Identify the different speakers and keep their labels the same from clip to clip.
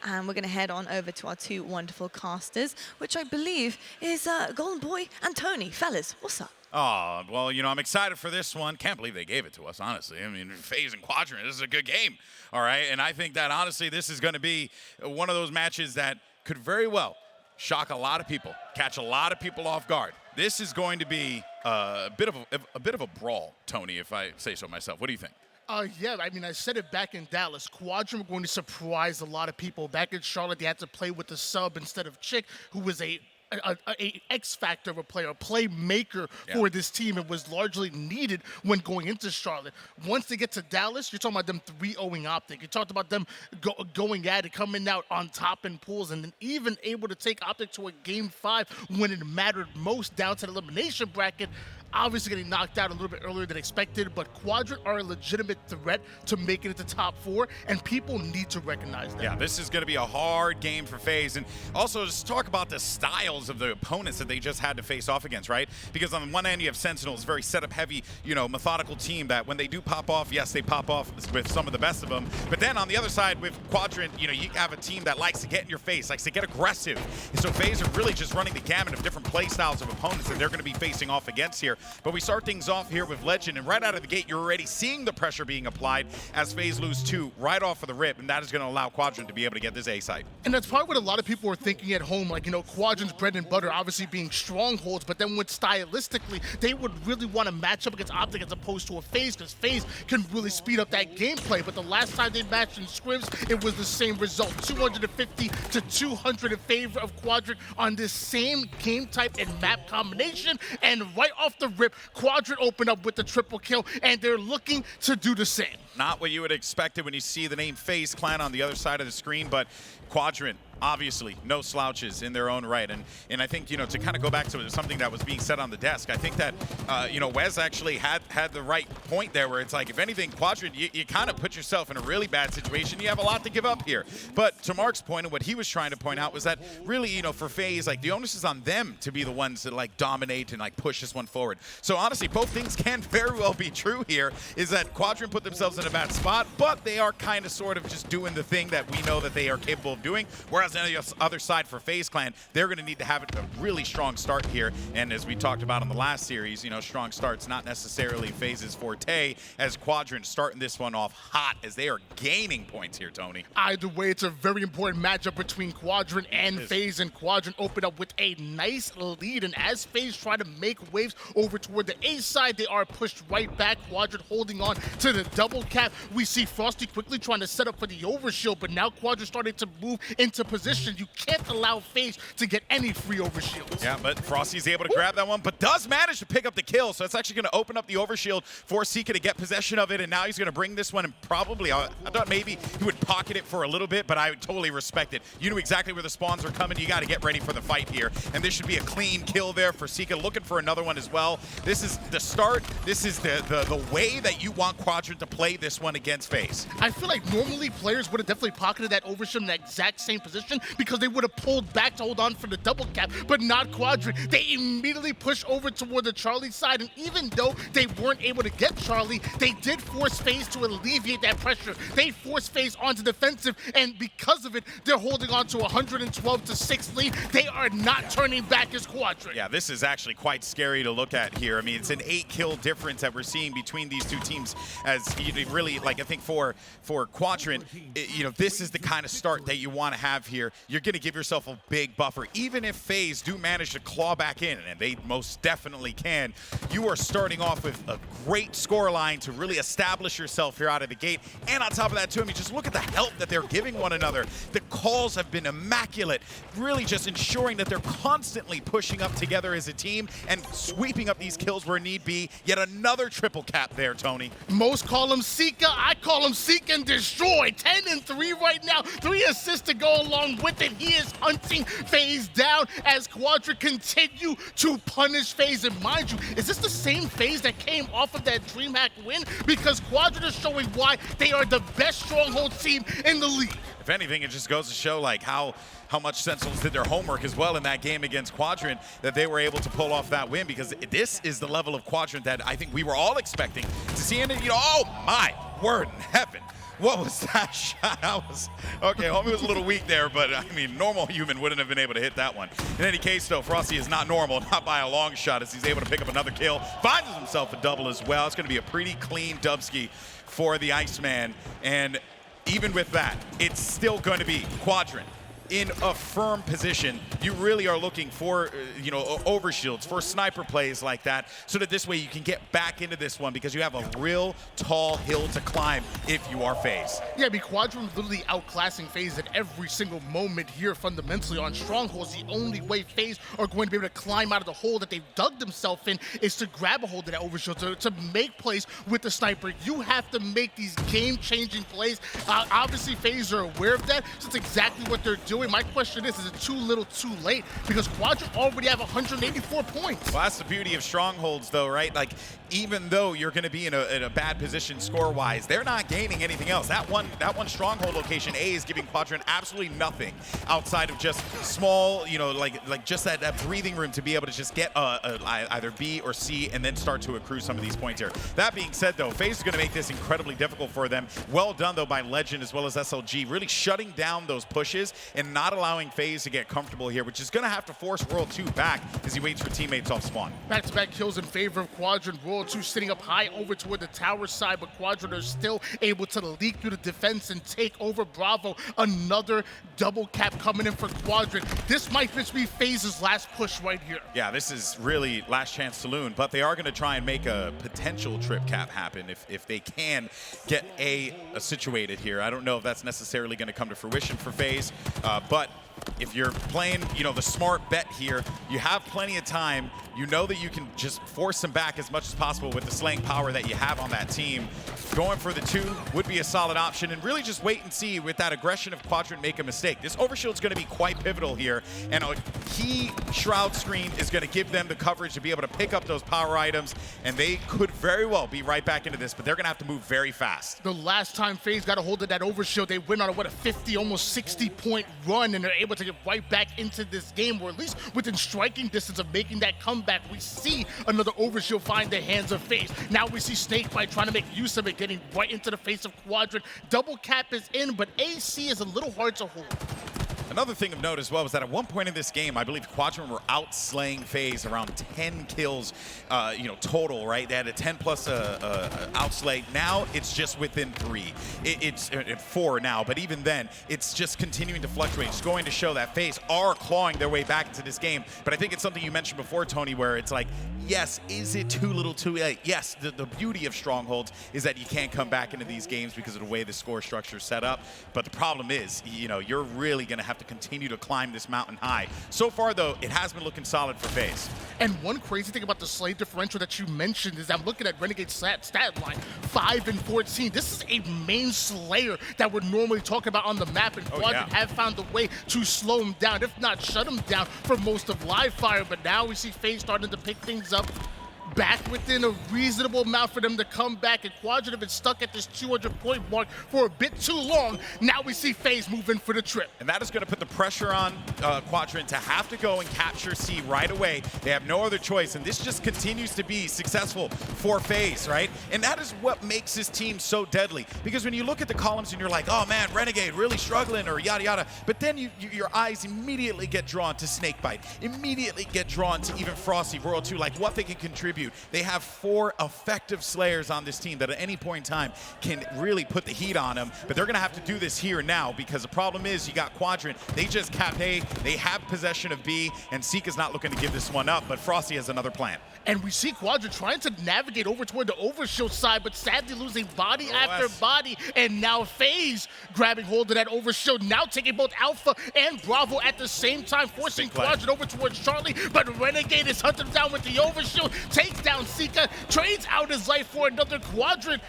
Speaker 1: and we're going to head on over to our two wonderful casters, which I believe is Golden Boy and Tony. Fellas, what's up?
Speaker 2: Oh, well, you know, I'm excited for this one. Can't believe they gave it to us, honestly. I mean, FaZe and Quadrant, this is a good game, all right? And I think that, honestly, this is going to be one of those matches that could very well shock a lot of people, catch a lot of people off guard. This is going to be a bit of a brawl, Tony, if I say so myself. What do you think?
Speaker 3: Yeah, I mean, I said it back in Dallas. Quadrant were going to surprise a lot of people. Back in Charlotte, they had to play with the sub instead of TchiK, who was a X-factor of a player, a playmaker for this team, and was largely needed when going into Charlotte. Once they get to Dallas, you're talking about them 3-0ing Optic. You talked about them going at it, coming out on top in pools, and then even able to take Optic to a Game 5 when it mattered most down to the elimination bracket. Obviously getting knocked out a little bit earlier than expected, but Quadrant are a legitimate threat to make it into top 4, and people need to recognize that.
Speaker 2: Yeah, this is going to be a hard game for FaZe. And also, just talk about the styles of the opponents that they just had to face off against, right? Because on one end, you have Sentinels, very setup-heavy, you know, methodical team that when they do pop off, yes, they pop off with some of the best of them. But then on the other side, with Quadrant, you know, you have a team that likes to get in your face, likes to get aggressive. And so FaZe are really just running the gamut of different play styles of opponents that they're going to be facing off against here. But we start things off here with Lqgend, and right out of the gate, you're already seeing the pressure being applied as FaZe lose 2 right off of the rip, and that is going to allow Quadrant to be able to get this A site.
Speaker 3: And that's probably what a lot of people are thinking at home, like, you know, Quadrant's bread and butter obviously being strongholds, but then when stylistically, they would really want to match up against Optic as opposed to a FaZe, because FaZe can really speed up that gameplay. But the last time they matched in scrims, it was the same result, 250 to 200 in favor of Quadrant on this same game type and map combination, and right off the rip, Quadrant opened up with the triple kill, and they're looking to do the same.
Speaker 2: Not what you would expect it when you see the name FaZe Clan on the other side of the screen, but Quadrant, obviously, no slouches in their own right. And I think, you know, to kind of go back to something that was being said on the desk, I think that, you know, Wes actually had the right point there where it's like, if anything, Quadrant, you kind of put yourself in a really bad situation. You have a lot to give up here. But to Mark's point, and what he was trying to point out was that really, you know, for FaZe, like, the onus is on them to be the ones that, like, dominate and, like, push this one forward. So, honestly, both things can very well be true here, is that Quadrant put themselves in a bad spot, but they are kind of sort of just doing the thing that we know that they are capable of doing, whereas on the other side for FaZe Clan, they're going to need to have a really strong start here. And as we talked about in the last series, you know, strong starts not necessarily FaZe's forte, as Quadrant starting this one off hot as they are gaining points here, Tony.
Speaker 3: Either way, it's a very important matchup between Quadrant and FaZe, and Quadrant opened up with a nice lead. And as FaZe try to make waves over toward the A side, they are pushed right back. Quadrant holding on to the double cap. We see Frosty quickly trying to set up for the overshield, but now Quadrant starting to move into position. You can't allow FaZe to get any free overshields.
Speaker 2: Yeah, but Frosty's able to grab that one, but does manage to pick up the kill, so it's actually going to open up the overshield for Sica to get possession of it, and now he's going to bring this one, and probably, I thought maybe he would pocket it for a little bit, but I would totally respect it. You knew exactly where the spawns are coming. You got to get ready for the fight here, and this should be a clean kill there for Sica, looking for another one as well. This is the start. This is the way that you want Quadrant to play this one against FaZe.
Speaker 3: I feel like normally players would have definitely pocketed that overshield in that exact same position, because they would have pulled back to hold on for the double cap, but not Quadrant. They immediately push over toward the Charlie side, and even though they weren't able to get Charlie, they did force FaZe to alleviate that pressure. They forced FaZe onto defensive, and because of it, they're holding on to 112 to 6 lead. They are not turning back as Quadrant.
Speaker 2: Yeah, this is actually quite scary to look at here. I mean, it's an 8-kill difference that we're seeing between these two teams, as you really, like, I think for Quadrant, you know, this is the kind of start that you want to have here. You're going to give yourself a big buffer. Even if FaZe do manage to claw back in, and they most definitely can, you are starting off with a great score line to really establish yourself here out of the gate. And on top of that, too, I mean, just look at the help that they're giving one another. The calls have been immaculate, really just ensuring that they're constantly pushing up together as a team and sweeping up these kills where need be. Yet another triple cap there, Tony.
Speaker 3: Most call him Sica. I call him Seek and Destroy. 10 and 3 right now. 3 assists to go along with it. He is hunting FaZe down as Quadrant continue to punish FaZe. And mind you, is this the same FaZe that came off of that DreamHack win? Because Quadrant is showing why they are the best stronghold team in the league.
Speaker 2: If anything, it just goes to show like how much Sentinels did their homework as well in that game against Quadrant, that they were able to pull off that win, because this is the level of Quadrant that I think we were all expecting to see. And, you know, oh my word in heaven. What was that shot? That was, okay, homie was a little weak there, but I mean, normal human wouldn't have been able to hit that one. In any case, though, Frosty is not normal, not by a long shot, as he's able to pick up another kill. Finds himself a double as well. It's going to be a pretty clean dubski for the Iceman. And even with that, it's still going to be Quadrant in a firm position. You really are looking for, you know, overshields, for sniper plays like that, so that this way you can get back into this one, because you have a real tall hill to climb if you are FaZe.
Speaker 3: Yeah, I mean, Quadrant literally outclassing FaZe at every single moment here fundamentally on Strongholds. The only way FaZe are going to be able to climb out of the hole that they've dug themselves in is to grab a hold of that overshield, to make plays with the sniper. You have to make these game-changing plays. Obviously, FaZe are aware of that, so it's exactly what they're doing. My question is it too little too late? Because Quadrant already have 184 points.
Speaker 2: Well, that's the beauty of Strongholds, though, right? Like, even though you're going to be in a bad position score-wise, they're not gaining anything else. That one Stronghold location, A, is giving Quadrant absolutely nothing outside of just small, you know, like just that breathing room to be able to just get either B or C and then start to accrue some of these points here. That being said, though, FaZe is going to make this incredibly difficult for them. Well done, though, by Lqgend as well as SLG, really shutting down those pushes and not allowing FaZe to get comfortable here, which is going to have to force World 2 back as he waits for teammates off spawn.
Speaker 3: Back-to-back kills in favor of Quadrant. World 2 sitting up high over toward the tower side, but Quadrant are still able to leak through the defense and take over Bravo. Another double cap coming in for Quadrant. This might just be FaZe's last push right here.
Speaker 2: Yeah, this is really last chance saloon, but they are going to try and make a potential trip cap happen if they can get a situated here. I don't know if that's necessarily going to come to fruition for FaZe, but if you're playing, you know, the smart bet here, you have plenty of time. You know that you can just force them back as much as possible with the slaying power that you have on that team. Going for the 2 would be a solid option, and really just wait and see with that aggression if Quadrant make a mistake. This overshield's going to be quite pivotal here, and a key shroud screen is going to give them the coverage to be able to pick up those power items, and they could very well be right back into this, but they're going to have to move very fast.
Speaker 3: The last time FaZe got a hold of that overshield, they went on a 50, almost 60-point run, and they're able to get right back into this game, or at least within striking distance of making that comeback. We see another overshield find the hands of FaZe. Now we see SnakeBite trying to make use of it, getting right into the face of Quadrant. Double cap is in, but AC is a little hard to hold.
Speaker 2: Another thing of note as well was that at one point in this game, I believe Quadrant were outslaying FaZe around 10 kills, you know, total, right? They had a 10+ outslay. Now it's just within 3. It's 4 now, but even then, it's just continuing to fluctuate. It's going to show that FaZe are clawing their way back into this game. But I think it's something you mentioned before, Tony, where it's like, yes, is it too little too late? Yes, the beauty of Strongholds is that you can't come back into these games because of the way the score structure is set up. But the problem is, you know, you're really going to have to continue to climb this mountain high. So far, though, it has been looking solid for FaZe.
Speaker 3: And one crazy thing about the slay differential that you mentioned is I'm looking at Renegade's stat line, 5 and 14. This is a main slayer that we're normally talking about on the map, and Quadrant have found a way to slow him down, if not shut him down for most of live fire. But now we see FaZe starting to pick things up back within a reasonable amount for them to come back, and Quadrant have been stuck at this 200-point mark for a bit too long. Now we see FaZe moving for the trip.
Speaker 2: And that is going to put the pressure on Quadrant to have to go and capture C right away. They have no other choice, and this just continues to be successful for FaZe, right? And that is what makes this team so deadly, because when you look at the columns and you're like, oh man, Renegade really struggling, or yada yada, but then your eyes immediately get drawn to SnakeBite, immediately get drawn to even Frosty, World 2, like what they can contribute. They have 4 effective slayers on this team that at any point in time can really put the heat on them, but they're going to have to do this here now, because the problem is you got Quadrant. They just capped A, they have possession of B, and Sica's not looking to give this one up, but Frosty has another plan.
Speaker 3: And we see Quadrant trying to navigate over toward the overshield side, but sadly losing body after body, and now FaZe grabbing hold of that overshield, now taking both Alpha and Bravo at the same time, forcing Quadrant over towards Charlie, but Renegade is hunting him down with the overshield, takes down Sica, trades out his life for another. Quadrant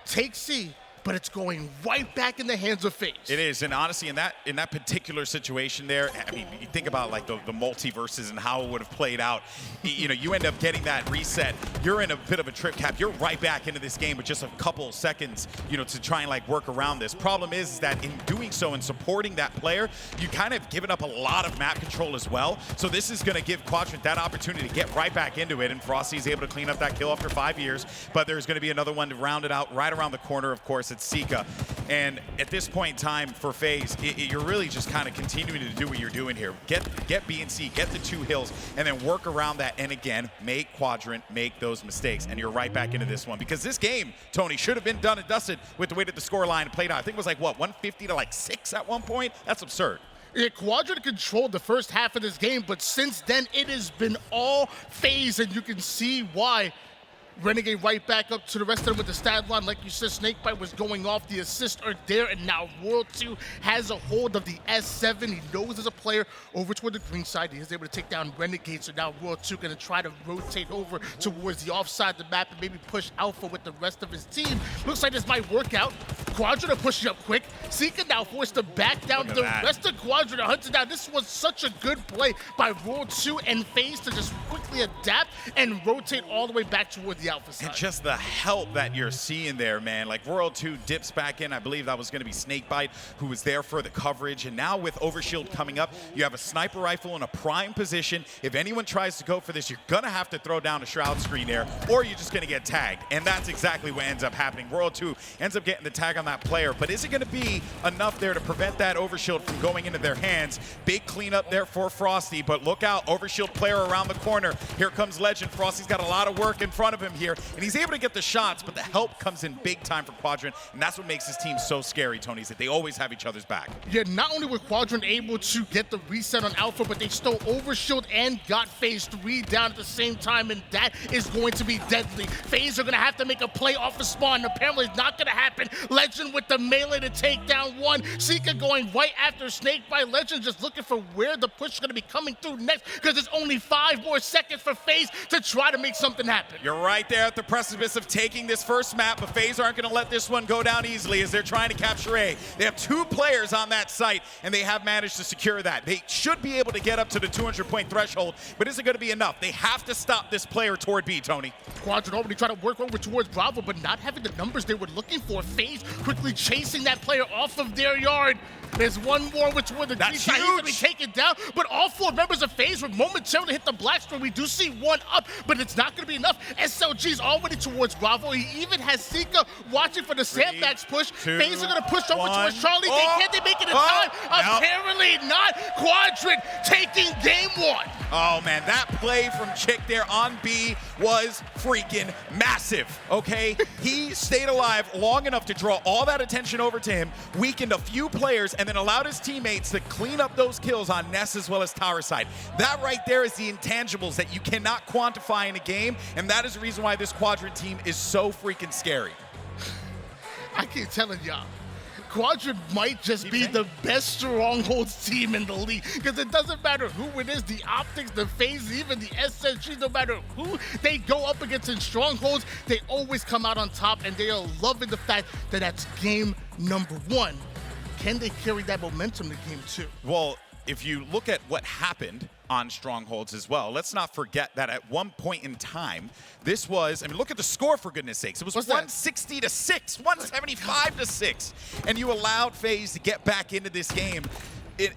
Speaker 3: takes C, but it's going right back in the hands of FaZe.
Speaker 2: It is, and honestly, in that particular situation there, I mean, you think about like the multiverses and how it would have played out. You know, you end up getting that reset. You're in a bit of a trip cap. You're right back into this game with just a couple seconds, you know, to try and like work around this. Problem is that in doing so and supporting that player, you kind of given up a lot of map control as well. So this is going to give Quadrant that opportunity to get right back into it, and Frosty's able to clean up that kill after 5 years. But there's going to be another one to round it out right around the corner, of course, it's Sica. And at this point in time for FaZe, you're really just kind of continuing to do what you're doing here. Get B and C, get the 2 hills, and then work around that. And again, make Quadrant make those mistakes. And you're right back into this one. Because this game, Tony, should have been done and dusted with the way that the scoreline played out. I think it was like, what, 150 to like 6 at one point? That's absurd.
Speaker 3: Yeah, Quadrant controlled the first half of this game, but since then it has been all FaZe, and you can see why. Renegade right back up to the rest of them with the stat line. Like you said, SnakeBite was going off. The assists are there, and now World 2 has a hold of the S7. He knows as a player over toward the green side. He is able to take down Renegade, so now World 2 going to try to rotate over towards the offside of the map and maybe push Alpha with the rest of his team. Looks like this might work out. Quadrant are pushing up quick. Sica now forced to back down. The rest of Quadrant are hunted down. This was such a good play by World 2 and FaZe to just quickly adapt and rotate all the way back toward the Alpha side.
Speaker 2: And just the help that you're seeing there, man. Like World 2 dips back in. I believe that was going to be SnakeBite who was there for the coverage. And now with Overshield coming up, you have a sniper rifle in a prime position. If anyone tries to go for this, you're going to have to throw down a shroud screen there, or you're just going to get tagged. And that's exactly what ends up happening. World 2 ends up getting the tag on that player. But is it going to be enough there to prevent that Overshield from going into their hands? Big cleanup there for Frosty. But look out, Overshield player around the corner. Here comes Lqgend. Frosty's got a lot of work in front of him here. And he's able to get the shots, but the help comes in big time for Quadrant, and that's what makes this team so scary, Tony, is that they always have each other's back.
Speaker 3: Yeah, not only were Quadrant able to get the reset on Alpha, but they stole Overshield and got FaZe 3 down at the same time, and that is going to be deadly. FaZe are going to have to make a play off the spawn. Apparently, it's not going to happen. Lqgend with the melee to take down one. Sica going right after SnakeBite. Lqgend just looking for where the push is going to be coming through next, because there's only 5 more seconds for FaZe to try to make something happen.
Speaker 2: You're right there at the precipice of taking this first map, but FaZe aren't going to let this one go down easily as they're trying to capture A. They have 2 players on that site, and they have managed to secure that. They should be able to get up to the 200-point threshold, but is it going to be enough? They have to stop this player toward B, Tony.
Speaker 3: Quadrant already trying to work over towards Bravo, but not having the numbers they were looking for. FaZe quickly chasing that player off of their yard. There's one more which were the G side. He's gonna be taken down, but all 4 members of FaZe were momentarily hit the black screen. We do see one up, but it's not gonna be enough. SLG's already towards Bravo. He even has Sica watching for the sandbags push. FaZe are gonna push over towards Charlie. Can they make it in time? Apparently not. Quadrant taking game 1.
Speaker 2: Oh man, that play from TchiK there on B was freaking massive, okay? He stayed alive long enough to draw all that attention over to him, weakened a few players, and then allowed his teammates to clean up those kills on Ness as well as Tower side. That right there is the intangibles that you cannot quantify in a game, and that is the reason why this Quadrant team is so freaking scary.
Speaker 3: I keep telling y'all, Quadrant might just be the best strongholds team in the league, because it doesn't matter who it is, the optics, the FaZe, even the SSG, no matter who they go up against in strongholds, they always come out on top, and they are loving the fact that that's game number 1. Can they carry that momentum to game 2?
Speaker 2: Well, if you look at what happened on Strongholds as well, let's not forget that at one point in time, this was, I mean, look at the score for goodness sakes. It was 160 to 6, 175 to 6. And you allowed FaZe to get back into this game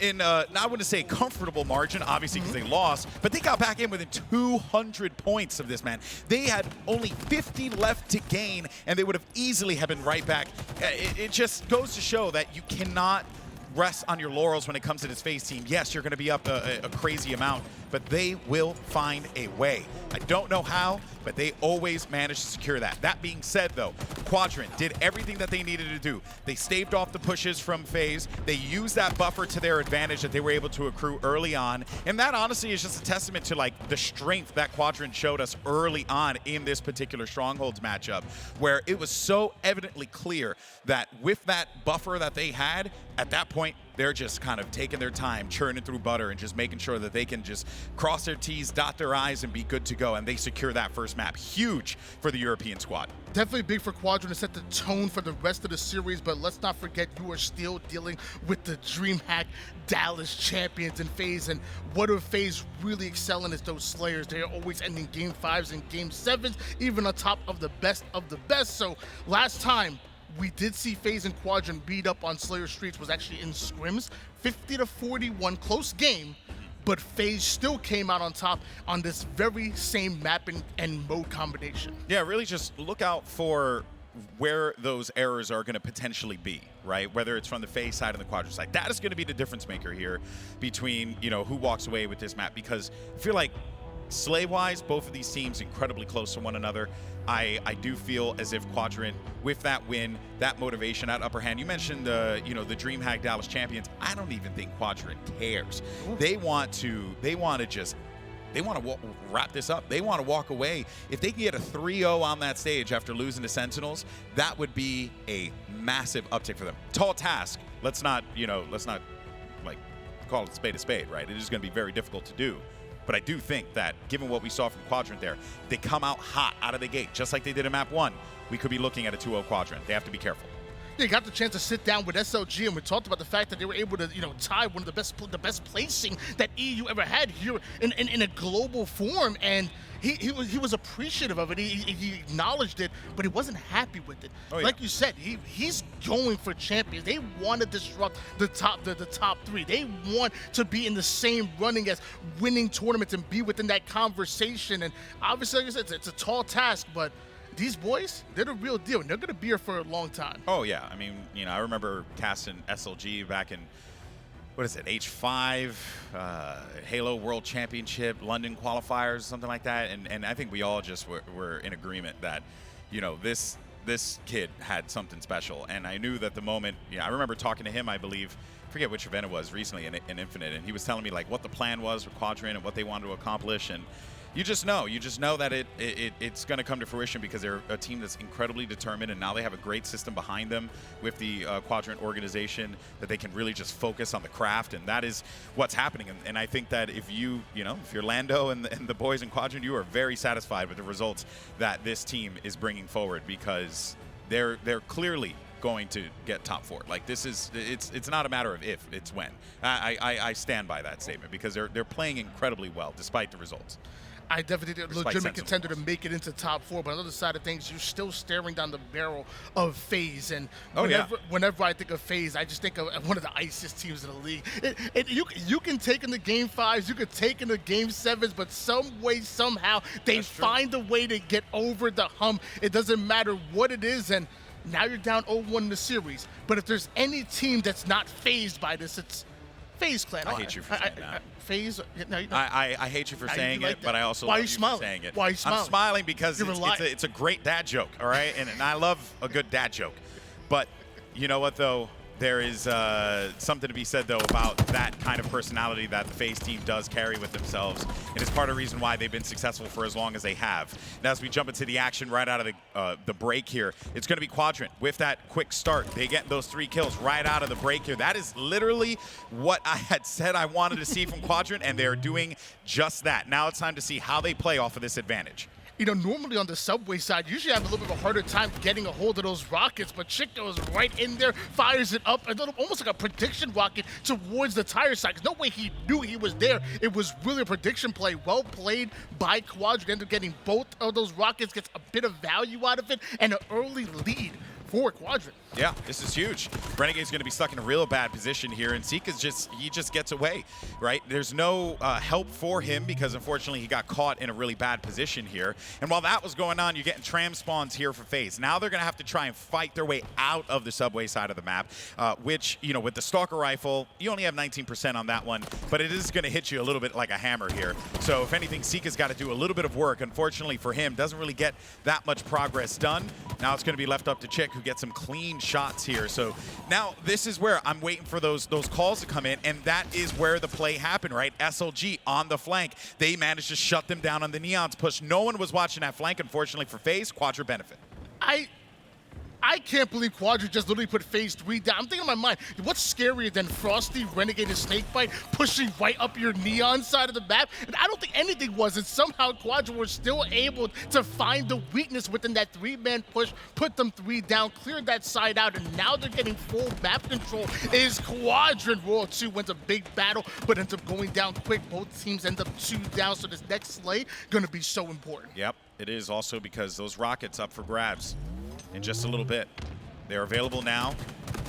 Speaker 2: in I wouldn't say a comfortable margin, obviously, because they lost, but they got back in within 200 points of this, man. They had only 50 left to gain, and they would have easily have been right back. It just goes to show that you cannot rest on your laurels when it comes to this FaZe team. Yes, you're going to be up a crazy amount, but they will find a way. I don't know how, but they always manage to secure that. That being said, though, Quadrant did everything that they needed to do. They staved off the pushes from FaZe. They used that buffer to their advantage that they were able to accrue early on, and that honestly is just a testament to like the strength that Quadrant showed us early on in this particular Strongholds matchup, where it was so evidently clear that with that buffer that they had, at that point, they're just kind of taking their time, churning through butter and just making sure that they can just cross their T's, dot their I's, and be good to go. And they secure that first map. Huge for the European squad.
Speaker 3: Definitely big for Quadrant to set the tone for the rest of the series, but let's not forget you are still dealing with the DreamHack Dallas champions in FaZe, and what are FaZe really excelling is those Slayers. They are always ending game 5s and game 7s, even on top of the best of the best. So last time, we did see FaZe and Quadrant beat up on Slayer Streets was actually in scrims, 50 to 41, close game, but FaZe still came out on top on this very same map and mode combination.
Speaker 2: Yeah, really just look out for where those errors are going to potentially be, right? Whether it's from the FaZe side and the Quadrant side. That is going to be the difference maker here between, you know, who walks away with this map, because I feel like Slay-wise, both of these teams incredibly close to one another. I do feel as if Quadrant, with that win, that motivation, that upper hand. You mentioned the, you know, the DreamHack Dallas champions. I don't even think Quadrant cares. They want to wrap this up. They want to walk away. If they can get a 3-0 on that stage after losing to Sentinels, that would be a massive uptick for them. Tall task. Let's not like call it a spade, right? It is going to be very difficult to do. But I do think that, given what we saw from Quadrant there, they come out hot out of the gate, just like they did in map 1. We could be looking at a 2-0 Quadrant. They have to be careful.
Speaker 3: They got the chance to sit down with SLG, and we talked about the fact that they were able to, you know, tie one of the best placing that EU ever had here in a global form, and he was appreciative of it. He acknowledged it, but he wasn't happy with it. Oh, yeah. Like you said, he's going for champions. They want to disrupt the top 3. They want to be in the same running as winning tournaments and be within that conversation. And obviously, like I said, it's a tall task, but these boys, they're the real deal, and they're going to be here for a long time.
Speaker 2: Oh, yeah. I mean, you know, I remember casting SLG back in, what is it, H5, Halo World Championship, London qualifiers, something like that. And I think we all just were in agreement that, you know, this kid had something special. And I knew that the moment, you know, I remember talking to him, I believe, forget which event it was recently in Infinite, and he was telling me like what the plan was for Quadrant and what they wanted to accomplish. And you just know that it's going to come to fruition because they're a team that's incredibly determined, and now they have a great system behind them with the Quadrant organization that they can really just focus on the craft, and that is what's happening. And I think that if you're Lando and the boys in Quadrant, you are very satisfied with the results that this team is bringing forward, because they're clearly going to get top 4. Like, it's not a matter of if, it's when. I stand by that statement because they're playing incredibly well despite the results.
Speaker 3: I definitely think they're a legitimate contender to make it into top 4, but on the other side of things, you're still staring down the barrel of FaZe. And whenever I think of FaZe, I just think of one of the icest teams in the league. You can take in the game 5s, you can take in the game 7s, but some way, somehow, they find a way to get over the hump. It doesn't matter what it is, and now you're down 0-1 in the series. But if there's any team that's not fazed by this, it's FaZe Clan.
Speaker 2: I hate you for saying that.
Speaker 3: FaZe? No,
Speaker 2: I hate you for saying it, but I also love you for saying it.
Speaker 3: Why are you smiling?
Speaker 2: I'm smiling because it's a great dad joke, all right? And I love a good dad joke. But you know what, though? There is something to be said, though, about that kind of personality that the FaZe team does carry with themselves. And it's part of the reason why they've been successful for as long as they have. Now, as we jump into the action right out of the break here, it's going to be Quadrant with that quick start. They get those 3 kills right out of the break here. That is literally what I had said I wanted to see from Quadrant, and they're doing just that. Now it's time to see how they play off of this advantage.
Speaker 3: You know, normally on the Subway side, you usually have a little bit of a harder time getting a hold of those rockets, but TchiK goes right in there, fires it up, almost like a prediction rocket towards the tire side. Because no way he knew he was there. It was really a prediction play. Well played by Quadrant. Ended up getting both of those rockets, gets a bit of value out of it, and an early lead for Quadrant.
Speaker 2: Yeah, this is huge. Renegade's going to be stuck in a real bad position here, and Sica's just gets away, right? There's no help for him because, unfortunately, he got caught in a really bad position here. And while that was going on, you're getting tram spawns here for FaZe. Now they're going to have to try and fight their way out of the Subway side of the map, which, you know, with the Stalker Rifle, you only have 19% on that one, but it is going to hit you a little bit like a hammer here. So if anything, Sica's got to do a little bit of work. Unfortunately for him, doesn't really get that much progress done. Now it's going to be left up to TchiK, who gets some clean shots here. So now this is where I'm waiting for those calls to come in, and that is where the play happened, right? SLG on the flank. They managed to shut them down on the Neon's push. No one was watching that flank, unfortunately for FaZe. Quadra benefit.
Speaker 3: I can't believe Quadrant just literally put FaZe 3 down. I'm thinking in my mind, what's scarier than Frosty, Renegade, and SnakeBite pushing right up your Neon side of the map? And I don't think anything was, and somehow Quadrant was still able to find the weakness within that 3-man push, put them 3 down, clear that side out, and now they're getting full map control. Is Quadrant World 2 wins a big battle, but ends up going down quick. Both teams end up 2 down, so this next slay gonna be so important.
Speaker 2: Yep, it is also because those rockets up for grabs in just a little bit. They're available now.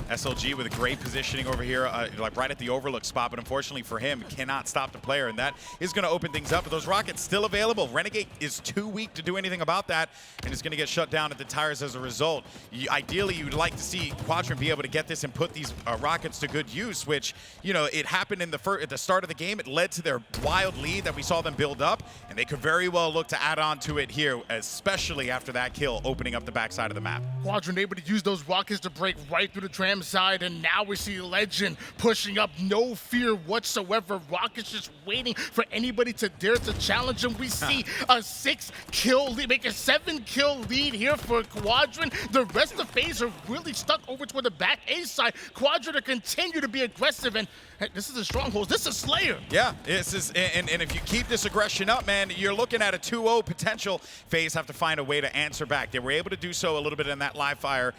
Speaker 2: SLG with a great positioning over here, like right at the overlook spot, but unfortunately for him, cannot stop the player, and that is going to open things up. But those rockets still available. Renegade is too weak to do anything about that, and is going to get shut down at the tires as a result. Ideally, you'd like to see Quadrant be able to get this and put these rockets to good use, which, you know, it happened in at the start of the game. It led to their wild lead that we saw them build up, and they could very well look to add on to it here, especially after that kill opening up the backside of the map.
Speaker 3: Quadrant able to use those rockets to break right through the tram side, and now we see Lqgend pushing up, no fear whatsoever. Rockets just waiting for anybody to dare to challenge him. We see a 6-kill lead, make a 7-kill lead here for Quadrant. The rest of FaZe are really stuck over toward the back A side. Quadrant to continue to be aggressive, and this is a stronghold. This is Slayer.
Speaker 2: Yeah, this is, and if you keep this aggression up, man, you're looking at a 2-0 potential. FaZe have to find a way to answer back. They were able to do so a little bit in that live fire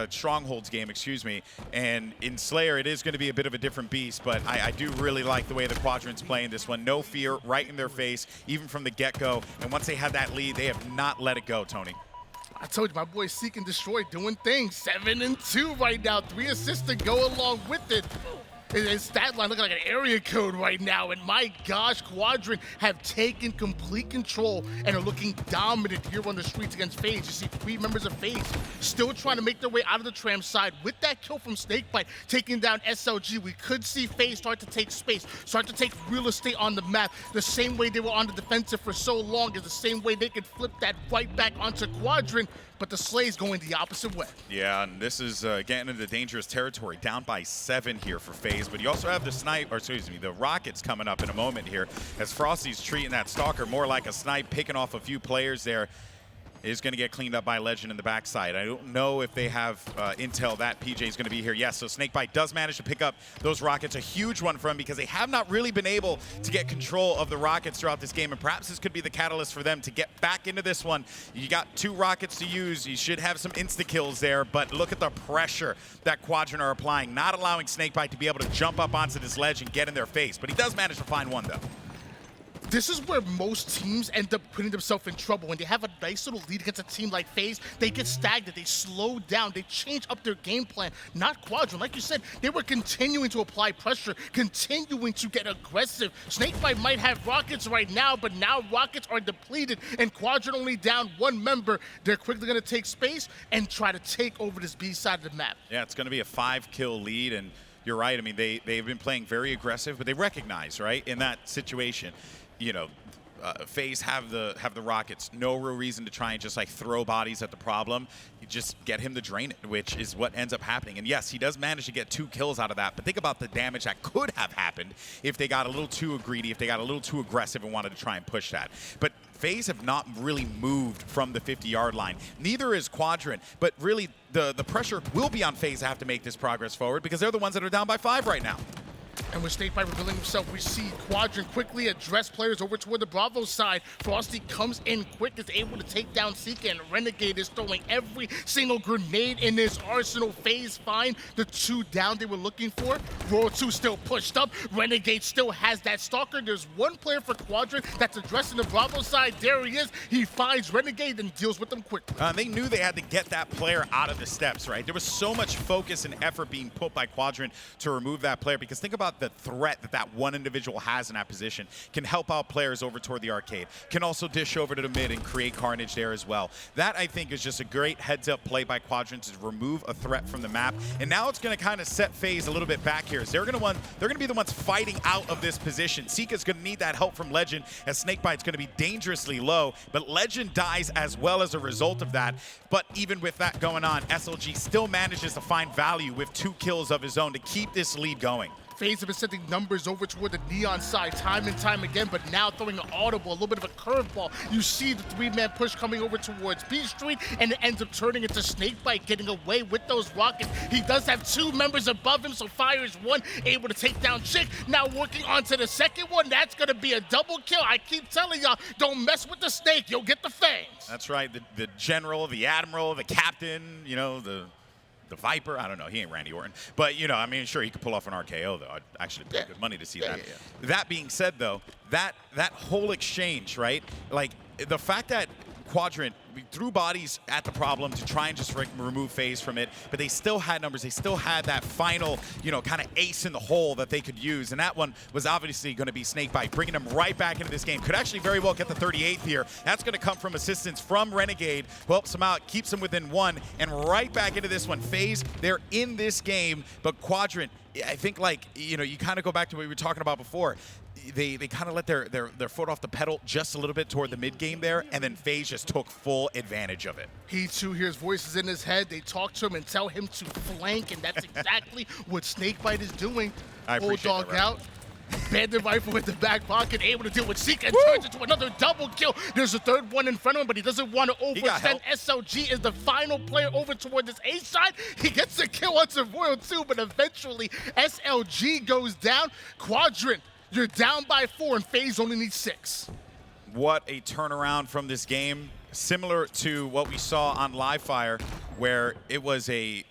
Speaker 2: strongholds game, excuse me. And in Slayer, it is going to be a bit of a different beast, but I do really like the way the Quadrant's playing this one. No fear, right in their face, even from the get-go. And once they had that lead, they have not let it go, Tony.
Speaker 3: I told you, my boy Sica and Destroy doing things. 7-2 right now. 3 assists to go along with it. His stat line looking like an area code right now, and my gosh, Quadrant have taken complete control and are looking dominant here on the streets against FaZe. You see 3 members of FaZe still trying to make their way out of the tram side with that kill from SnakeBite, taking down SLG. We could see FaZe start to take space, start to take real estate on the map. The same way they were on the defensive for so long is the same way they could flip that right back onto Quadrant. But the Slay's going the opposite way.
Speaker 2: Yeah, and this is getting into dangerous territory. Down by 7 here for FaZe, but you also have the Rockets coming up in a moment here, as Frosty's treating that Stalker more like a snipe, picking off a few players there. Is going to get cleaned up by Lqgend in the backside. I don't know if they have intel that PJ is going to be here. Yes, so SnakeBite does manage to pick up those rockets. A huge one for him because they have not really been able to get control of the rockets throughout this game, and perhaps this could be the catalyst for them to get back into this one. You got 2 rockets to use. You should have some insta-kills there, but look at the pressure that Quadrant are applying, not allowing SnakeBite to be able to jump up onto this ledge and get in their face, but he does manage to find one, though.
Speaker 3: This is where most teams end up putting themselves in trouble. When they have a nice little lead against a team like FaZe, they get stagnant, they slow down, they change up their game plan. Not Quadrant. Like you said, they were continuing to apply pressure, continuing to get aggressive. SnakeBite might have rockets right now, but now rockets are depleted, and Quadrant only down 1 member. They're quickly going to take space and try to take over this B side of the map.
Speaker 2: Yeah, it's going to be a 5-kill lead, and you're right. I mean, they've been playing very aggressive, but they recognize, right, in that situation, you know, FaZe have the rockets. No real reason to try and just like throw bodies at the problem. You just get him to drain it, which is what ends up happening. And yes, he does manage to get 2 kills out of that, but think about the damage that could have happened if they got a little too greedy, if they got a little too aggressive and wanted to try and push that. But FaZe have not really moved from the 50-yard line. Neither is Quadrant, but really the pressure will be on FaZe to have to make this progress forward because they're the ones that are down by 5 right now.
Speaker 3: And with SnakeBite revealing himself, we see Quadrant quickly address players over toward the Bravo side. Frosty comes in quick, is able to take down Sica, and Renegade is throwing every single grenade in his arsenal. FaZe find the 2 down they were looking for. Royal 2 still pushed up. Renegade still has that Stalker. There's 1 player for Quadrant that's addressing the Bravo side. There he is. He finds Renegade and deals with them quickly.
Speaker 2: They knew they had to get that player out of the steps, right? There was so much focus and effort being put by Quadrant to remove that player, because think about the threat that one individual has in that position. Can help out players over toward the arcade, can also dish over to the mid and create carnage there as well. That, I think, is just a great heads-up play by Quadrant to remove a threat from the map. And now it's going to kind of set FaZe a little bit back here. They're going to be the ones fighting out of this position. Sica's going to need that help from Lqgend, as SnakeBite's going to be dangerously low, but Lqgend dies as well as a result of that. But even with that going on, SLG still manages to find value with 2 kills of his own to keep this lead going.
Speaker 3: FaZe have been sending numbers over toward the Neon side time and time again, but now throwing an audible, a little bit of a curveball. You see the 3-man push coming over towards B Street, and it ends up turning into SnakeBite getting away with those rockets. He does have 2 members above him, so fires 1, able to take down TchiK. Now working onto the second one, that's going to be a double kill. I keep telling y'all, don't mess with the snake, you'll get the fangs.
Speaker 2: That's right, the general, the admiral, the captain, you know, the Viper. I don't know. He ain't Randy Orton. But, you know, I mean, sure, he could pull off an RKO, though. I'd actually pay good money to see that. That being said, though, that whole exchange, right? Like, the fact that Quadrant threw bodies at the problem to try and just remove FaZe from it, but they still had numbers. They still had that final, kind of ace in the hole that they could use, and that one was obviously going to be SnakeBite, bringing them right back into this game. Could actually very well get the 38th here. That's going to come from assistance from Renegade, who helps them out, keeps them within one, and right back into this one. FaZe, they're in this game, but Quadrant, I think, you kind of go back to what we were talking about before. They kind of let their foot off the pedal just a little bit toward the mid game there, and then FaZe just took full advantage of it.
Speaker 3: He too hears voices in his head. They talk to him and tell him to flank, and that's exactly what SnakeBite is doing. Bulldog out. Bandit rifle with the back pocket, able to deal with Sica, and turns into another double kill. There's a third one in front of him, but he doesn't want to overextend. SLG is the final player over toward this A side. He gets the kill onto Royal too, but eventually SLG goes down. Quadrant, you're down by 4, and FaZe only needs 6.
Speaker 2: What a turnaround from this game. Similar to what we saw on Livefire, where it was a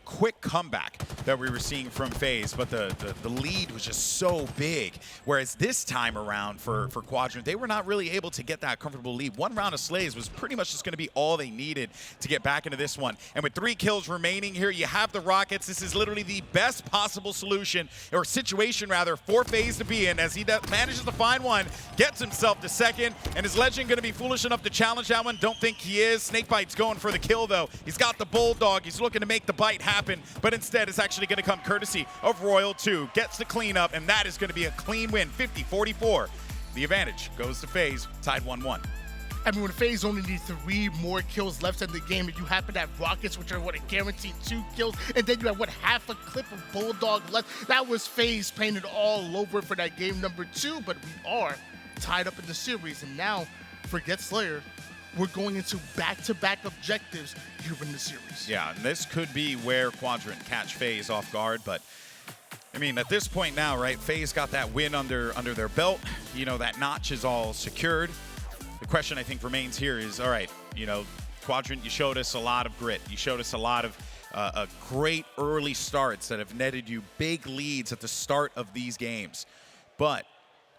Speaker 2: quick comeback that we were seeing from FaZe, but the lead was just so big. Whereas this time around for Quadrant, they were not really able to get that comfortable lead. One round of Slays was pretty much just going to be all they needed to get back into this one. And with 3 kills remaining here, you have the Rockets. This is literally the best possible solution, or situation rather, for FaZe to be in, as he manages to find one, gets himself to second, and is Lqgend going to be foolish enough to challenge that one? Don't think he is. SnakeBite's going for the kill though. He's got the Bulldog. He's looking to make the bite happen, but instead it's actually going to come courtesy of Royal 2. Gets the cleanup, and that is going to be a clean win, 50-44. The advantage goes to FaZe, tied 1-1.
Speaker 3: I mean, when FaZe only need 3 more kills left in the game, and you happen to have Rockets, which are, a guaranteed 2 kills, and then you have, half a clip of Bulldog left. That was FaZe painted all over for that game number 2, but we are tied up in the series, and now, forget Slayer, we're going into back-to-back objectives here in the series.
Speaker 2: Yeah, and this could be where Quadrant catch FaZe off guard, but I mean, at this point now, right, FaZe got that win under their belt. That notch is all secured. The question I think remains here is, all right, Quadrant, you showed us a lot of grit. You showed us a lot of great early starts that have netted you big leads at the start of these games. But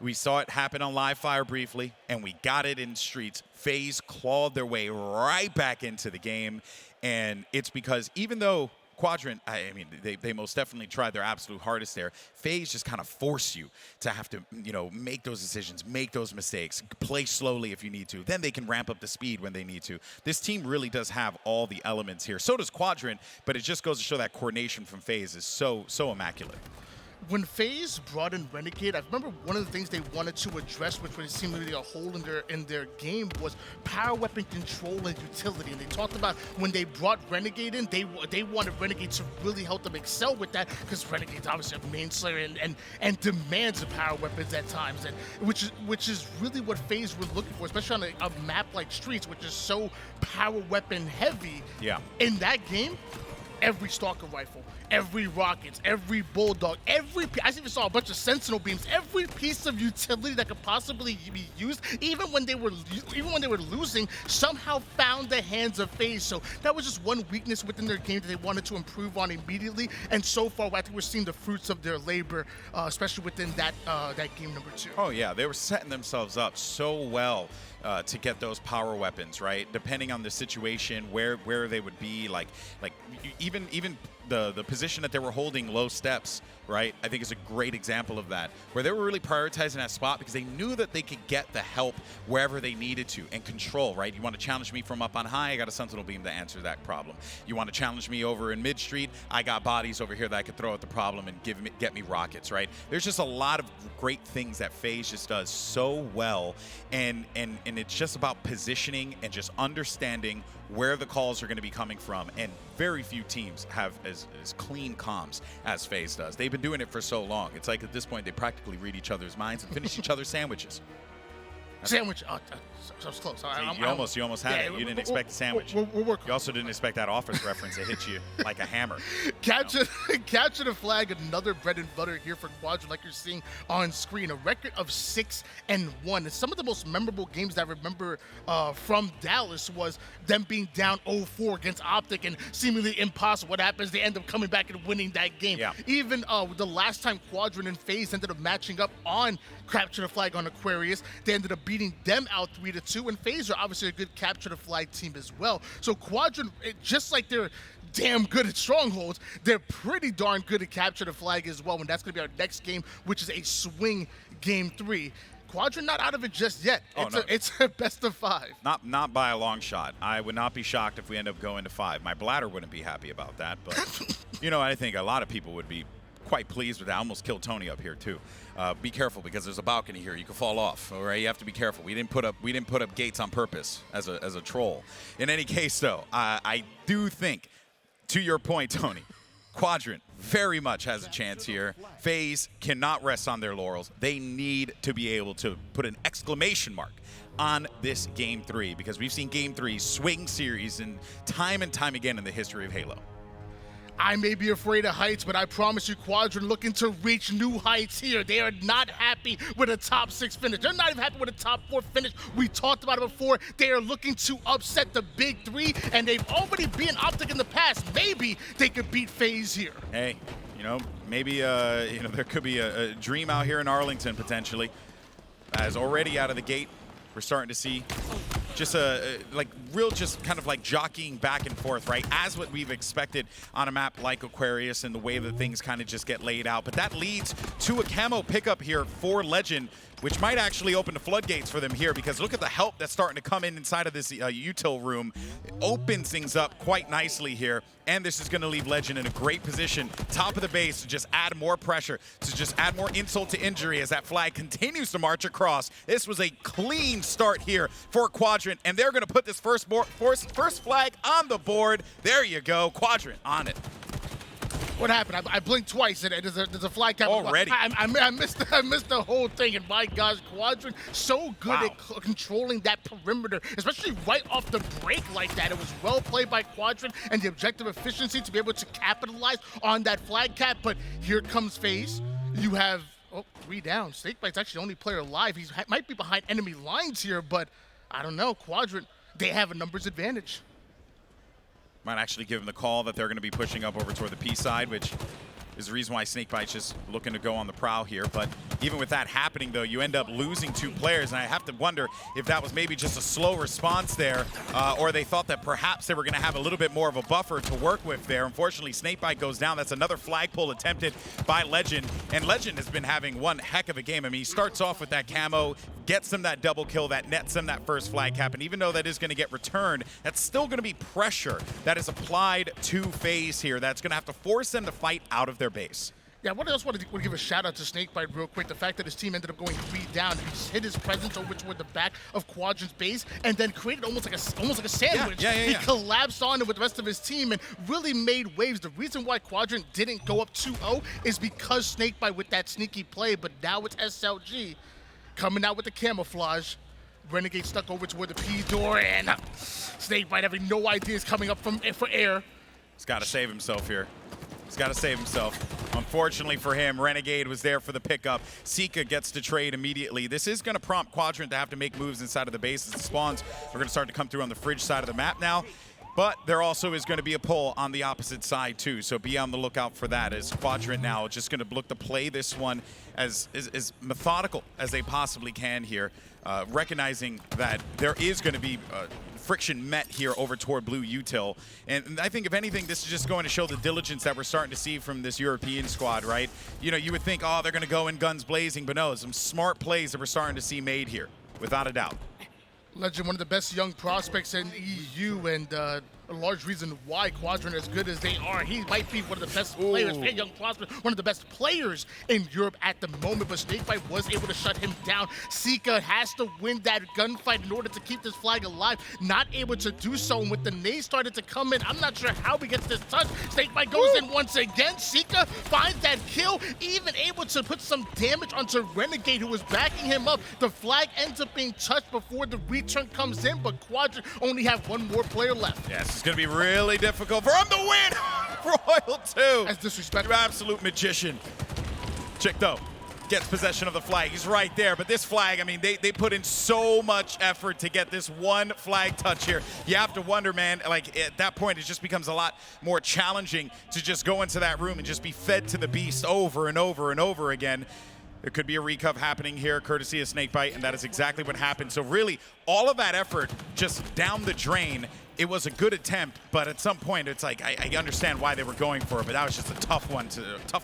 Speaker 2: we saw it happen on Livefire briefly, and we got it in Streets. FaZe clawed their way right back into the game, and it's because even though Quadrant, I mean, they most definitely tried their absolute hardest there, FaZe just kind of force you to have to, make those decisions, make those mistakes, play slowly if you need to. Then they can ramp up the speed when they need to. This team really does have all the elements here. So does Quadrant, but it just goes to show that coordination from FaZe is so immaculate.
Speaker 3: When FaZe brought in Renegade, I remember one of the things they wanted to address, which was seemingly a hole in their game, was power weapon control and utility. And they talked about when they brought Renegade in, they wanted Renegade to really help them excel with that, because Renegade's obviously a main slayer and demands of power weapons at times, and which is really what FaZe were looking for, especially on a map like Streets, which is so power weapon heavy.
Speaker 2: Yeah.
Speaker 3: In that game, every Stalker rifle, every Rockets, every Bulldog, I even saw a bunch of Sentinel beams, every piece of utility that could possibly be used, even when they were losing, somehow found the hands of FaZe. So that was just one weakness within their game that they wanted to improve on immediately. And so far, I think we're seeing the fruits of their labor, especially within that game number 2.
Speaker 2: Oh yeah, they were setting themselves up so well to get those power weapons, right? Depending on the situation, where they would be, like even the position that they were holding low steps, right? I think is a great example of that, where they were really prioritizing that spot because they knew that they could get the help wherever they needed to and control, right? You want to challenge me from up on high, I got a Sentinel beam to answer that problem. You want to challenge me over in mid street, I got bodies over here that I could throw at the problem and get me Rockets, right? There's just a lot of great things that FaZe just does so well, and it's just about positioning and just understanding where the calls are going to be coming from, and very few teams have as clean comms as FaZe does. They've been doing it for so long. It's like at this point they practically read each other's minds and finish each other's sandwiches.
Speaker 3: Sandwich. Oh, I was close.
Speaker 2: You almost had it. You didn't expect the sandwich. You also didn't expect that Office reference to hit you like a hammer.
Speaker 3: Capture the flag, another bread and butter here for Quadrant, like you're seeing on screen. A record of 6-1. And some of the most memorable games that I remember from Dallas was them being down 0-4 against Optic and seemingly impossible. What happens? They end up coming back and winning that game.
Speaker 2: Yeah.
Speaker 3: Even the last time Quadrant and FaZe ended up matching up on Capture the Flag on Aquarius, they ended up beating beating them out 3-2, and FaZe are obviously a good capture the flag team as well. So Quadrant, just like they're damn good at strongholds, they're pretty darn good at capture the flag as well, and that's going to be our next game, which is a swing game 3. Quadrant not out of it just yet. It's a best of 5.
Speaker 2: Not by a long shot. I would not be shocked if we end up going to 5. My bladder wouldn't be happy about that, but you know, I think a lot of people would be quite pleased with that. I almost killed Tony up here too. Be careful because there's a balcony here. You can fall off. All right, you have to be careful. We didn't put up gates on purpose as a troll. In any case, though, I do think, to your point, Tony, Quadrant very much has a chance here. FaZe cannot rest on their laurels. They need to be able to put an exclamation mark on this Game 3 because we've seen Game 3 swing series and time again in the history of Halo.
Speaker 3: I may be afraid of heights, but I promise you, Quadrant looking to reach new heights here. They are not happy with a top 6 finish. They're not even happy with a top 4 finish. We talked about it before. They are looking to upset the big 3, and they've already been optic in the past. Maybe they could beat FaZe here.
Speaker 2: Hey, you know, maybe there could be a dream out here in Arlington potentially. As already out of the gate, we're starting to see just just kind of like jockeying back and forth, right? As what we've expected on a map like Aquarius and the way that things kind of just get laid out. But that leads to a camo pickup here for Lqgend, which might actually open the floodgates for them here because look at the help that's starting to come inside of this util room. It opens things up quite nicely here. And this is going to leave Lqgend in a great position, top of the base, to just add more pressure, to just add more insult to injury as that flag continues to march across. This was a clean start here for Quadrant, and they're going to put this first flag on the board. There you go, Quadrant on it.
Speaker 3: What happened? I blinked twice, and there's a flag cap.
Speaker 2: Already.
Speaker 3: I missed the whole thing, and my gosh, Quadrant so good at controlling that perimeter, especially right off the break like that. It was well played by Quadrant and the objective efficiency to be able to capitalize on that flag cap. But here comes FaZe. You have 3 down. SnakeBite's actually the only player alive. He might be behind enemy lines here, but I don't know. Quadrant, they have a numbers advantage.
Speaker 2: Might actually give them the call that they're going to be pushing up over toward the P side, which is the reason why SnakeBite's just looking to go on the prowl here. But even with that happening, though, you end up losing 2 players, and I have to wonder if that was maybe just a slow response there, or they thought that perhaps they were going to have a little bit more of a buffer to work with there. Unfortunately, SnakeBite goes down. That's another flagpole attempted by Lqgend, and Lqgend has been having one heck of a game. I mean, he starts off with that camo, gets them that double kill, that nets them that first flag cap, and even though that is going to get returned, that's still going to be pressure that is applied to FaZe here. That's going to have to force them to fight out of their base.
Speaker 3: Yeah, I also want to give a shout out to SnakeBite real quick. The fact that his team ended up going 3 down, he hit his presence over toward the back of Quadrant's base, and then created almost like a sandwich. He collapsed on it with the rest of his team and really made waves. The reason why Quadrant didn't go up 2-0 is because SnakeBite with that sneaky play, but now it's SLG coming out with the camouflage. Renegade stuck over toward the P door, and SnakeBite having no ideas coming up for air.
Speaker 2: He's got to save himself here. He's got to save himself. Unfortunately for him, Renegade was there for the pickup. Sica gets to trade immediately. This is going to prompt Quadrant to have to make moves inside of the base as the spawns are going to start to come through on the fridge side of the map now. But there also is going to be a pull on the opposite side too, so be on the lookout for that, as Quadrant now just going to look to play this one as methodical as they possibly can here, recognizing that there is going to be friction met here over toward blue util. And I think if anything, this is just going to show the diligence that we're starting to see from this European squad, right? You know, you would think, oh, they're going to go in guns blazing, but no, some smart plays that we're starting to see made here, without a doubt.
Speaker 3: Lqgend, one of the best young prospects in EU, and a large reason why Quadrant as good as they are. He might be one of the best players, a young prospect, one of the best players in Europe at the moment, but SnakeBite was able to shut him down. Sica has to win that gunfight in order to keep this flag alive, not able to do so, and with the nades started to come in, I'm not sure how he gets this touch. SnakeBite goes in once again. Sica finds that kill, even able to put some damage onto Renegade, who was backing him up. The flag ends up being touched before the return comes in, but Quadrant only have one more player left.
Speaker 2: Yes, it's going to be really difficult for him to win. Royal 2.
Speaker 3: That's disrespectful.
Speaker 2: Absolute magician. TchiK, though, gets possession of the flag. He's right there, but this flag, I mean, they put in so much effort to get this one flag touch here. You have to wonder, man, like at that point, it just becomes a lot more challenging to just go into that room and just be fed to the beast over and over and over again. There could be a recov happening here, courtesy of SnakeBite, and that is exactly what happened. So really, all of that effort just down the drain. It was a good attempt, but at some point, it's like, I understand why they were going for it, but that was just a tough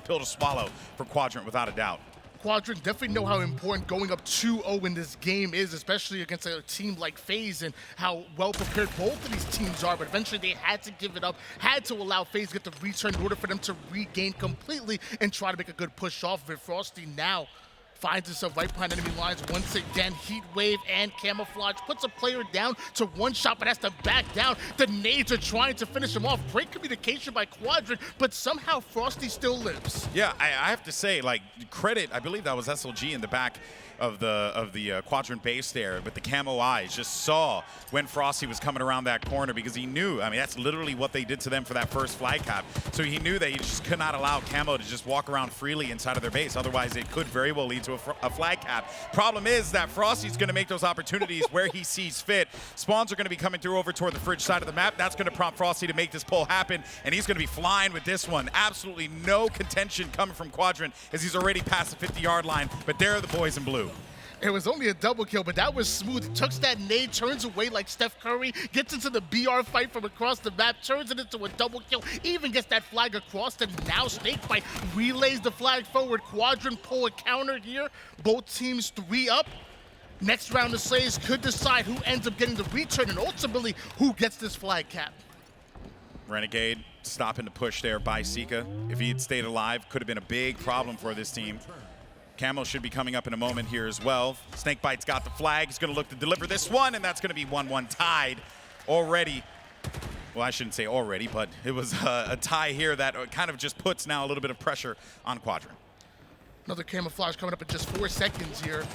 Speaker 2: pill to swallow for Quadrant, without a doubt.
Speaker 3: Quadrant definitely know how important going up 2-0 in this game is, especially against a team like FaZe, and how well prepared both of these teams are. But eventually they had to give it up, had to allow FaZe to get the return in order for them to regain completely and try to make a good push off of it. Frosty now finds himself right behind enemy lines once again. Heat wave and camouflage puts a player down to one shot, but has to back down. The nades are trying to finish him off. Great communication by Quadrant, but somehow Frosty still lives.
Speaker 2: Yeah, I have to say, like, credit, I believe that was SLG in the back of the Quadrant base there, but the camo eyes just saw when Frosty was coming around that corner, because he knew, I mean, that's literally what they did to them for that first flag cap. So he knew that he just could not allow camo to just walk around freely inside of their base. Otherwise, it could very well lead to a flag cap. Problem is that Frosty's going to make those opportunities where he sees fit. Spawns are going to be coming through over toward the fridge side of the map. That's going to prompt Frosty to make this pull happen, and he's going to be flying with this one. Absolutely no contention coming from Quadrant, as he's already past the 50-yard line, but there are the boys in blue.
Speaker 3: It was only a double kill, but that was smooth. Tucks that nade, turns away like Steph Curry, gets into the BR fight from across the map, turns it into a double kill, even gets that flag across, and now SnakeBite relays the flag forward. Quadrant pull a counter here. Both teams 3 up. Next round, the Slaves could decide who ends up getting the return and ultimately who gets this flag cap.
Speaker 2: Renegade stopping the push there by Sica. If he had stayed alive, could have been a big problem for this team. Camo should be coming up in a moment here as well. SnakeBite's got the flag. He's going to look to deliver this one, and that's going to be 1-1 tied already. Well, I shouldn't say already, but it was a tie here that kind of just puts now a little bit of pressure on Quadrant.
Speaker 3: Another camouflage coming up in just 4 seconds here.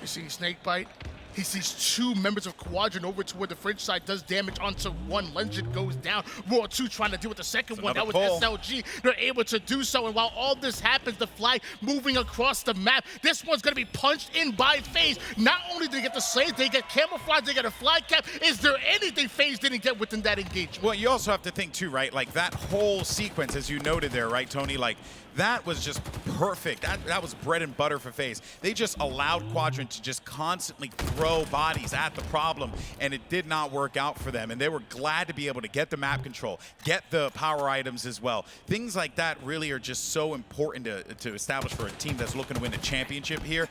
Speaker 3: You're seeing SnakeBite. He sees 2 members of Quadrant over toward the fridge side, does damage onto one. Lqgend goes down. Raw 2 trying to deal with the second one. That was
Speaker 2: pull.
Speaker 3: SLG. They're able to do so, and while all this happens, the flag moving across the map. This one's going to be punched in by FaZe. Not only did they get the slaves, they get camouflage, they get a flag cap. Is there anything FaZe didn't get within that engagement?
Speaker 2: Well, you also have to think too, right? Like that whole sequence, as you noted there, right, Tony? Like that was just perfect. That was bread and butter for FaZe. They just allowed Quadrant to just constantly throw bodies at the problem, and it did not work out for them. And they were glad to be able to get the map control, get the power items as well. Things like that really are just so important to establish for a team that's looking to win a championship here.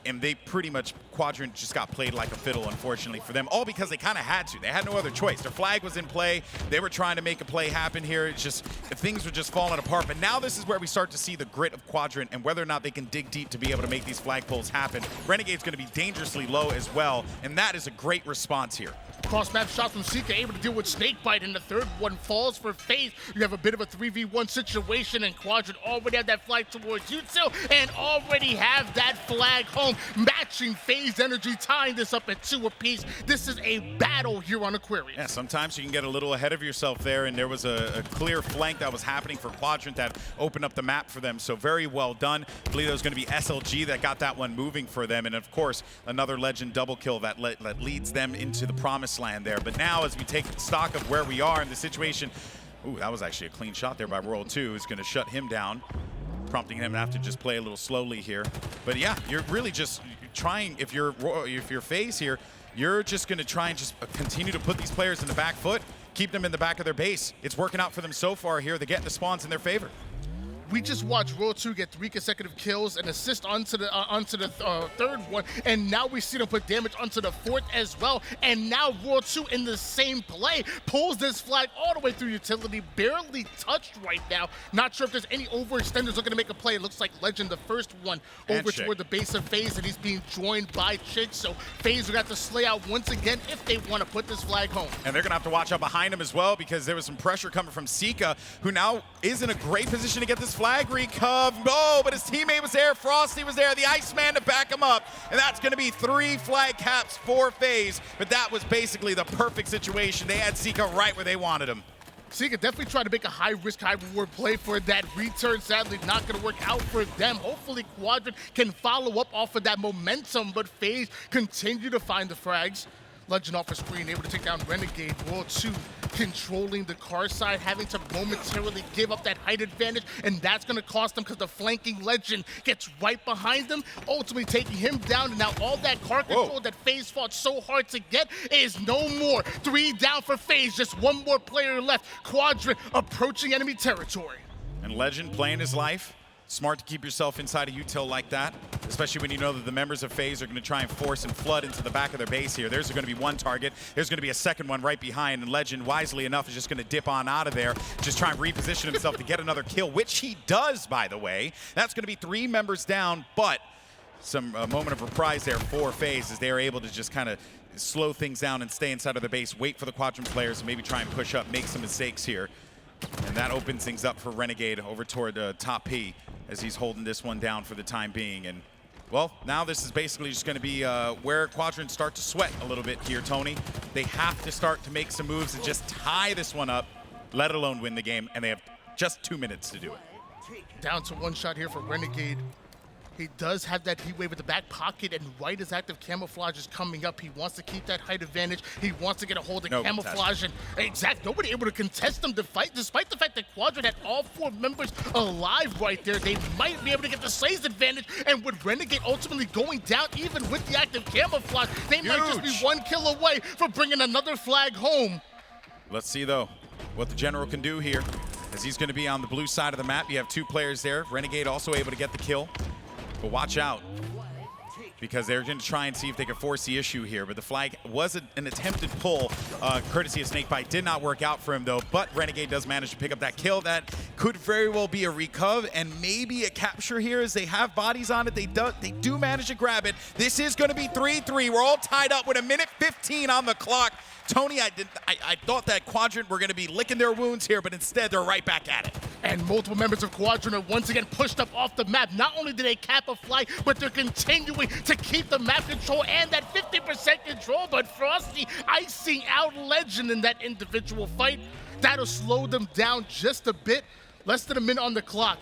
Speaker 2: And they pretty much, Quadrant just got played like a fiddle, unfortunately for them, all because they kind of had to. They had no other choice. Their flag was in play. They were trying to make a play happen here. It's just, things were just falling apart. But now this is where we start to see the grit of Quadrant and whether or not they can dig deep to be able to make these flag pulls happen. Renegade's going to be dangerously low as well, and that is a great response here.
Speaker 3: Cross-map shots from Sica, able to deal with SnakeBite, and the third one falls for FaZe. You have a bit of a 3v1 situation, and Quadrant already have that flag towards you two, and already have that flag home, matching FaZe energy, tying this up at 2 apiece. This is a battle here on Aquarius.
Speaker 2: Yeah, sometimes you can get a little ahead of yourself there, and there was a clear flank that was happening for Quadrant that opened up the map for them, so very well done. I believe it was going to be SLG that got that one moving for them, and of course, another Lqgend double kill that leads them into the promised land there. But now, as we take stock of where we are in the situation, ooh, that was actually a clean shot there by Royal 2. Is going to shut him down, prompting him to have to just play a little slowly here. But yeah, you're really just trying, if you're FaZe here, you're just going to try and just continue to put these players in the back foot, keep them in the back of their base. It's working out for them so far here. They're getting the spawns in their favor.
Speaker 3: We just watched Royal 2 get 3 consecutive kills and assist onto the third one, and now we see them put damage onto the 4th as well. And now Royal 2 in the same play pulls this flag all the way through utility, barely touched right now. Not sure if there's any overextenders looking to make a play. It looks like Lqgend, the first one, over toward the base of FaZe, and he's being joined by TchiK. So FaZe will have to slay out once again if they want to put this flag home.
Speaker 2: And they're going to have to watch out behind him as well, because there was some pressure coming from Sica, who now is in a great position to get this flag recov. Oh, but his teammate was there. Frosty was there, the Iceman to back him up. And that's going to be 3 flag caps for FaZe. But that was basically the perfect situation. They had Sica right where they wanted him.
Speaker 3: Sica definitely tried to make a high-risk, high-reward play for that return. Sadly, not going to work out for them. Hopefully, Quadrant can follow up off of that momentum, but FaZe continue to find the frags. Lqgend off the screen, able to take down Renegade. Royal 2 controlling the car side, having to momentarily give up that height advantage, and that's going to cost them because the flanking Legend gets right behind them, ultimately taking him down. And now all that car control that FaZe fought so hard to get is no more. 3 down for FaZe, just one more player left. Quadrant approaching enemy territory.
Speaker 2: And Lqgend playing his life. Smart to keep yourself inside a util like that, especially when you know that the members of FaZe are going to try and force and flood into the back of their base here. There's going to be one target. There's going to be a second one right behind, and Lqgend, wisely enough, is just going to dip on out of there, just try and reposition himself to get another kill, which he does, by the way. That's going to be 3 members down, but some moment of reprise there for FaZe as they are able to just kind of slow things down and stay inside of their base, wait for the Quadrant players, and maybe try and push up, make some mistakes here. And that opens things up for Renegade over toward top P as he's holding this one down for the time being. And, well, now this is basically just going to be where Quadrant start to sweat a little bit here, Tony. They have to start to make some moves and just tie this one up, let alone win the game, and they have just 2 minutes to do it.
Speaker 3: Down to 1 shot here for Renegade. He does have that heat wave in the back pocket, and right as active camouflage is coming up, he wants to keep that height advantage. He wants to get a hold of camouflage, and nobody able to contest him to fight, despite the fact that Quadrant had all 4 members alive right there. They might be able to get the SaZe advantage, and with Renegade ultimately going down, even with the active camouflage, they might just be 1 kill away from bringing another flag home.
Speaker 2: Let's see, though, what the General can do here, as he's going to be on the blue side of the map. You have 2 players there. Renegade also able to get the kill. But watch out, because they're going to try and see if they can force the issue here. But the flag was an attempted pull, courtesy of SnakeBite. Did not work out for him, though. But Renegade does manage to pick up that kill. That could very well be a recov and maybe a capture here, as they have bodies on it. They do manage to grab it. This is going to be 3-3. We're all tied up with 1:15 on the clock. Tony, I thought that Quadrant were going to be licking their wounds here, but instead they're right back at it.
Speaker 3: And multiple members of Quadrant are once again pushed up off the map. Not only do they cap a flag, but they're continuing to keep the map control and that 50% control. But Frosty icing out Lqgend in that individual fight. That'll slow them down just a bit. Less than a minute on the clock.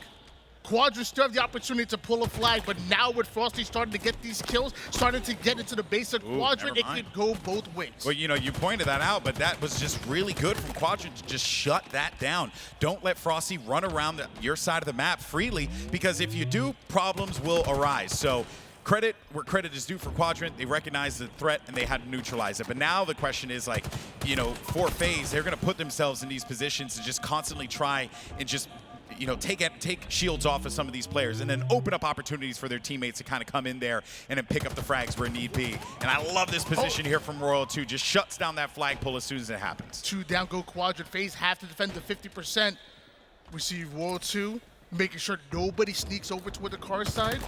Speaker 3: Quadrant still have the opportunity to pull a flag, but now with Frosty starting to get these kills, starting to get into the base of Quadrant, it could go both ways.
Speaker 2: Well, you know, you pointed that out, but that was just really good from Quadrant to just shut that down. Don't let Frosty run around your side of the map freely, because if you do, problems will arise. So credit where credit is due for Quadrant. They recognized the threat and they had to neutralize it. But now the question is, like, you know, for FaZe, they're going to put themselves in these positions to just constantly try and just, you know, take shields off of some of these players and then open up opportunities for their teammates to kind of come in there and then pick up the frags where need be. And I love this position here from Royal 2. Just shuts down that flag pull as soon as it happens. 2 down go Quadrant. FaZe have to defend the 50%. We see Royal 2 making sure nobody sneaks over toward the car side.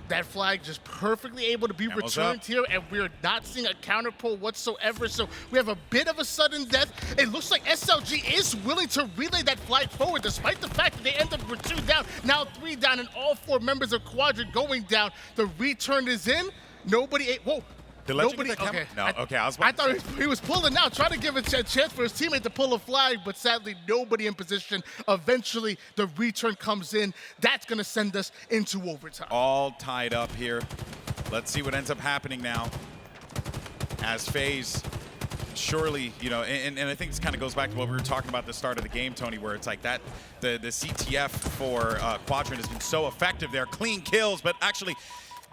Speaker 2: That flag just perfectly able to be returned here, and we're not seeing a counter pull whatsoever. So we have a bit of a sudden death. It looks like SLG is willing to relay that flag forward, despite the fact that they end up with 2 down, now 3 down, and all 4 members of Quadrant going down. The return is in. Nobody. Whoa. Nobody. Okay. No. Okay. I
Speaker 3: thought he was pulling out, trying to give a chance for his teammate to pull a flag, but sadly nobody in position. Eventually, the return comes in. That's going to send us into overtime.
Speaker 2: All tied up here. Let's see what ends up happening now. As FaZe, surely, you know, and I think this kind of goes back to what we were talking about at the start of the game, Tony, where it's like that the CTF for Quadrant has been so effective there. Clean kills, but actually,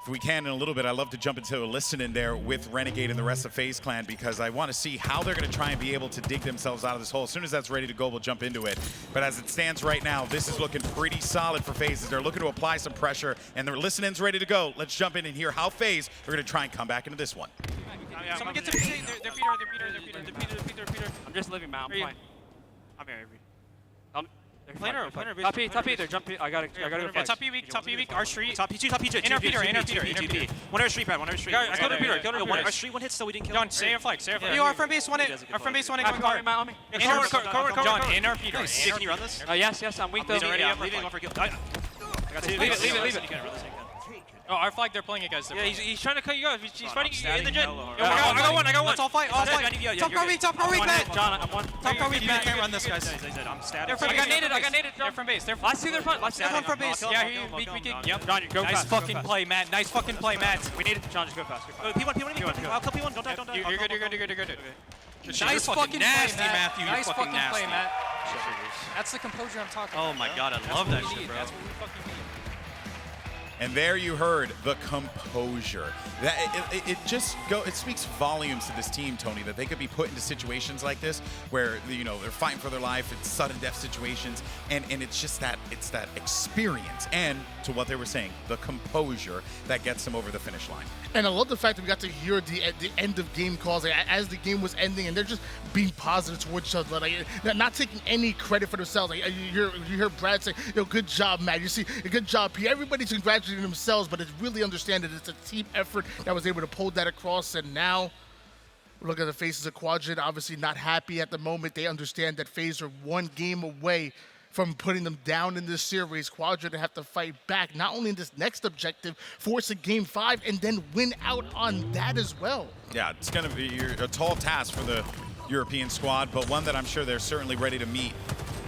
Speaker 2: if we can in a little bit, I'd love to jump into a listen-in there with Renegade and the rest of FaZe Clan, because I want to see how they're going to try and be able to dig themselves out of this hole. As soon as that's ready to go, we'll jump into it. But as it stands right now, this is looking pretty solid for FaZe. They're looking to apply some pressure, and their listen-in's ready to go. Let's jump in and hear how FaZe are going to try and come back into this one.
Speaker 4: Someone get to Peter. They're Peter. I'm just living, man. I'm fine. I'm here. Planer. Top E, they're jumping. I gotta go flex.
Speaker 5: Top E weak, our street.
Speaker 4: Top P,
Speaker 5: Inner Peter.
Speaker 4: One our street pad, Guys, go to Peter, Our street, 1 hit, so we didn't kill him.
Speaker 5: John, stay in flex.
Speaker 4: You are from base 1 hit.
Speaker 5: Our from base 1 hit.
Speaker 4: On me.
Speaker 5: John, inner Peter.
Speaker 4: Can you run this? Yes, I'm weak though.
Speaker 5: I'm leaving one for kill. I got to leave it. Oh, our flag, they're playing it, guys.
Speaker 4: Yeah, he's trying to cut you off. He's fighting you in the jet.
Speaker 5: I got one.
Speaker 4: Let's all fight. Top car weak, man. John, I'm one.
Speaker 5: Top car weak, man. Can't run this, guys.
Speaker 4: I'm static.
Speaker 5: I got naded. They're from base.
Speaker 4: I see their front.
Speaker 5: They're one from base. Yeah, weak. Yep.
Speaker 4: John, go fast.
Speaker 5: Nice fucking play, Matt. Nice fucking play, Matt.
Speaker 4: We need it. John, just go fast. P1. Don't die.
Speaker 5: You're good. Nice fucking nasty, play, Matthew.
Speaker 6: Nice fucking
Speaker 5: nasty.
Speaker 6: play, Matt. That's the composure I'm talking about.
Speaker 5: Oh my god, I love that shit, bro.
Speaker 6: That's what we fucking need.
Speaker 2: And there you heard the composure. That it speaks volumes to this team, Tony, that they could be put into situations like this where they're fighting for their life. It's sudden death situations, and it's just that experience and, to what they were saying, the composure that gets them over the finish line.
Speaker 3: And I love the fact that we got to hear the end of game calls as the game was ending, and they're just being positive towards each other, like not taking any credit for themselves. Like you hear Brad say, "Good job, Matt." You see, good job, P. Everybody's congratulating themselves, but it's really understand that it's a team effort that was able to pull that across. And now, look at the faces of Quadrant, obviously not happy at the moment. They understand that FaZe are one game away from putting them down in this series. Quadrant have to fight back, not only in this next objective, force a game 5, and then win out on that as well. Yeah,
Speaker 2: it's going to be a tall task for the European squad, but one that I'm sure they're certainly ready to meet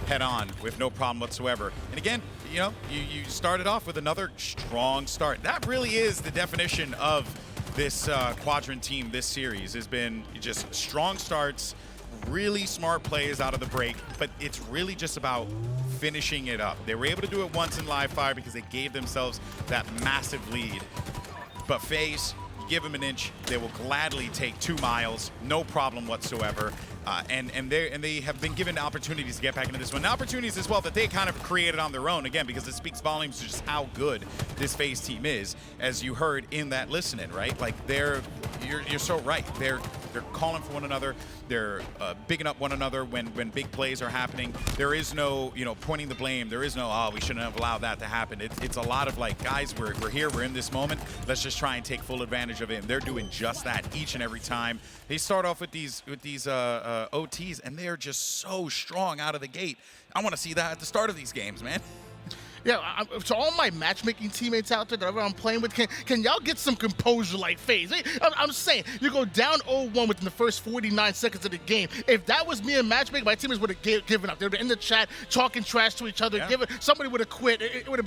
Speaker 2: head on with no problem whatsoever. And again, you started off with another strong start. That really is the definition of this Quadrant team this series, has been just strong starts, really smart plays out of the break, but it's really just about finishing it up. They were able to do it once in live fire because they gave themselves that massive lead. But FaZe, give them an inch, they will gladly take 2 miles, no problem whatsoever. And they have been given opportunities to get back into this one. And opportunities as well that they kind of created on their own, again, because it speaks volumes to just how good this FaZe team is, as you heard in that listen-in, right? Like, you're so right. They're calling for one another. They're bigging up one another when big plays are happening. There is no, pointing the blame. There is no, oh, we shouldn't have allowed that to happen. It's a lot of like, guys, we're here, we're in this moment. Let's just try and take full advantage of it. And they're doing just that each and every time. They start off with these OTs, and they're just so strong out of the gate. I want to see that at the start of these games, man.
Speaker 3: Yeah, to all my matchmaking teammates out there that I'm playing with, can y'all get some composure like FaZe? I'm saying, you go down 0-1 within the first 49 seconds of the game. If that was me in matchmaking, my teammates would have given up. They would have been in the chat talking trash to each other. Yeah. Somebody would have quit. It would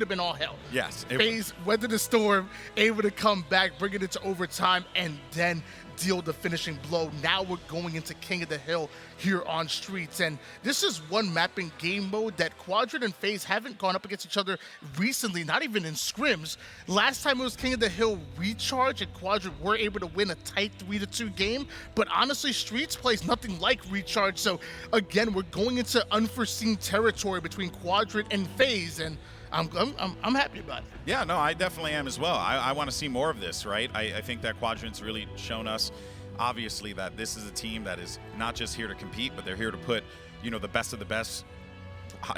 Speaker 3: have been all hell.
Speaker 2: Yes.
Speaker 3: FaZe weathered the storm, able to come back, bring it into overtime, and then deal the finishing blow. Now we're going into King of the Hill here on Streets, and this is one mapping game mode that Quadrant and FaZe haven't gone up against each other recently, not even in scrims. Last time it was King of the Hill Recharge, and Quadrant were able to win a tight 3-2 game, but honestly, Streets plays nothing like Recharge, so again, we're going into unforeseen territory between Quadrant and FaZe, and I'm happy about it.
Speaker 2: Yeah, no, I definitely am as well. I want to see more of this, right? I think that Quadrant's really shown us, obviously, that this is a team that is not just here to compete, but they're here to put, the best of the best,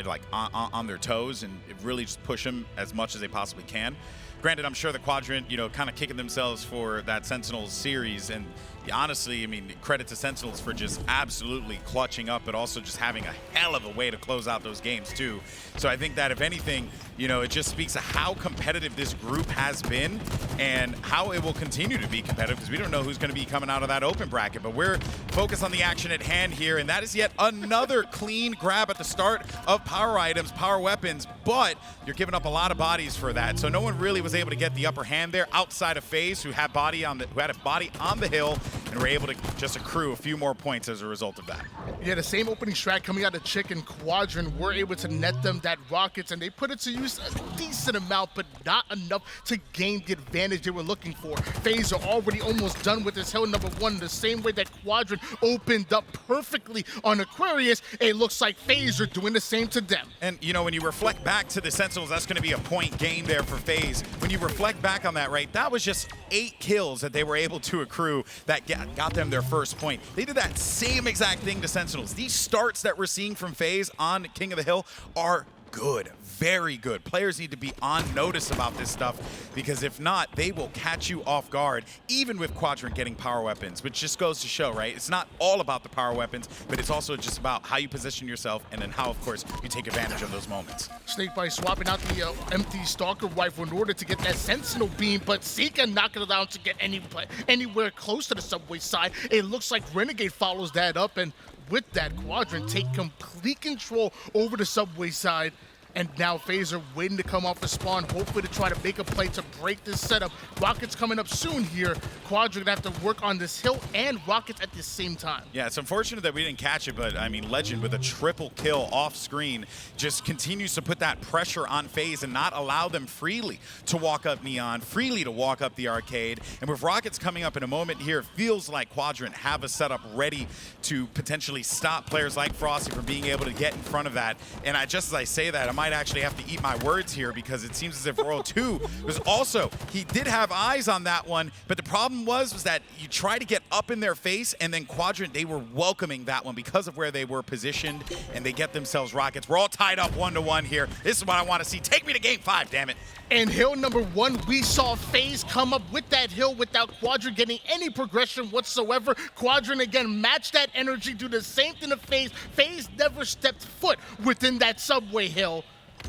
Speaker 2: like on their toes, and really just push them as much as they possibly can. Granted, I'm sure the Quadrant, kind of kicking themselves for that Sentinels series, and honestly, I mean, credit to Sentinels for just absolutely clutching up, but also just having a hell of a way to close out those games too. So I think that if anything, it just speaks to how competitive this group has been and how it will continue to be competitive, because we don't know who's going to be coming out of that open bracket. But we're focused on the action at hand here, and that is yet another clean grab at the start of power items, power weapons, but you're giving up a lot of bodies for that. So no one really was able to get the upper hand there outside of FaZe, who had a body on the hill, and were able to just accrue a few more points as a result of that.
Speaker 3: Yeah, the same opening strat coming out of TchiK and Quadrant were able to net them that rockets, and they put it to use a decent amount, but not enough to gain the advantage they were looking for. FaZe are already almost done with this hill number 1, the same way that Quadrant opened up perfectly on Aquarius. It looks like FaZe are doing the same to them.
Speaker 2: And when you reflect back to the Sentinels, that's going to be a point gain there for FaZe. When you reflect back on that, right, that was just 8 kills that they were able to accrue that got them their first point. They did that same exact thing to Sentinels. These starts that we're seeing from FaZe on King of the Hill are good, very good. Players need to be on notice about this stuff, because if not, they will catch you off guard, even with Quadrant getting power weapons, which just goes to show, right? It's not all about the power weapons, but it's also just about how you position yourself, and then how, of course, you take advantage of those moments.
Speaker 3: SnakeBite swapping out the empty Stalker rifle in order to get that Sentinel beam, but Sica not going to allow him to get anywhere close to the subway side. It looks like Renegade follows that up, and with that, Quadrant take complete control over the subway side. And now FaZe are waiting to come off the spawn, hopefully to try to make a play to break this setup. Rockets coming up soon here. Quadrant gonna have to work on this hill and Rockets at the same time.
Speaker 2: Yeah, it's unfortunate that we didn't catch it, but I mean, Lqgend with a triple kill off screen just continues to put that pressure on FaZe and not allow them freely to walk up Neon, freely to walk up the arcade. And with Rockets coming up in a moment here, it feels like Quadrant have a setup ready to potentially stop players like Frosty from being able to get in front of that. And just as I say that, I might actually have to eat my words here, because it seems as if World 2 was also, he did have eyes on that one, but the problem was that you try to get up in their face, and then Quadrant, they were welcoming that one because of where they were positioned, and they get themselves Rockets. We're all tied up 1-1 here. This is what I want to see. Take me to game 5, damn it.
Speaker 3: And hill number 1, we saw FaZe come up with that hill without Quadrant getting any progression whatsoever. Quadrant again matched that energy, do the same thing to FaZe. FaZe never stepped foot within that subway hill.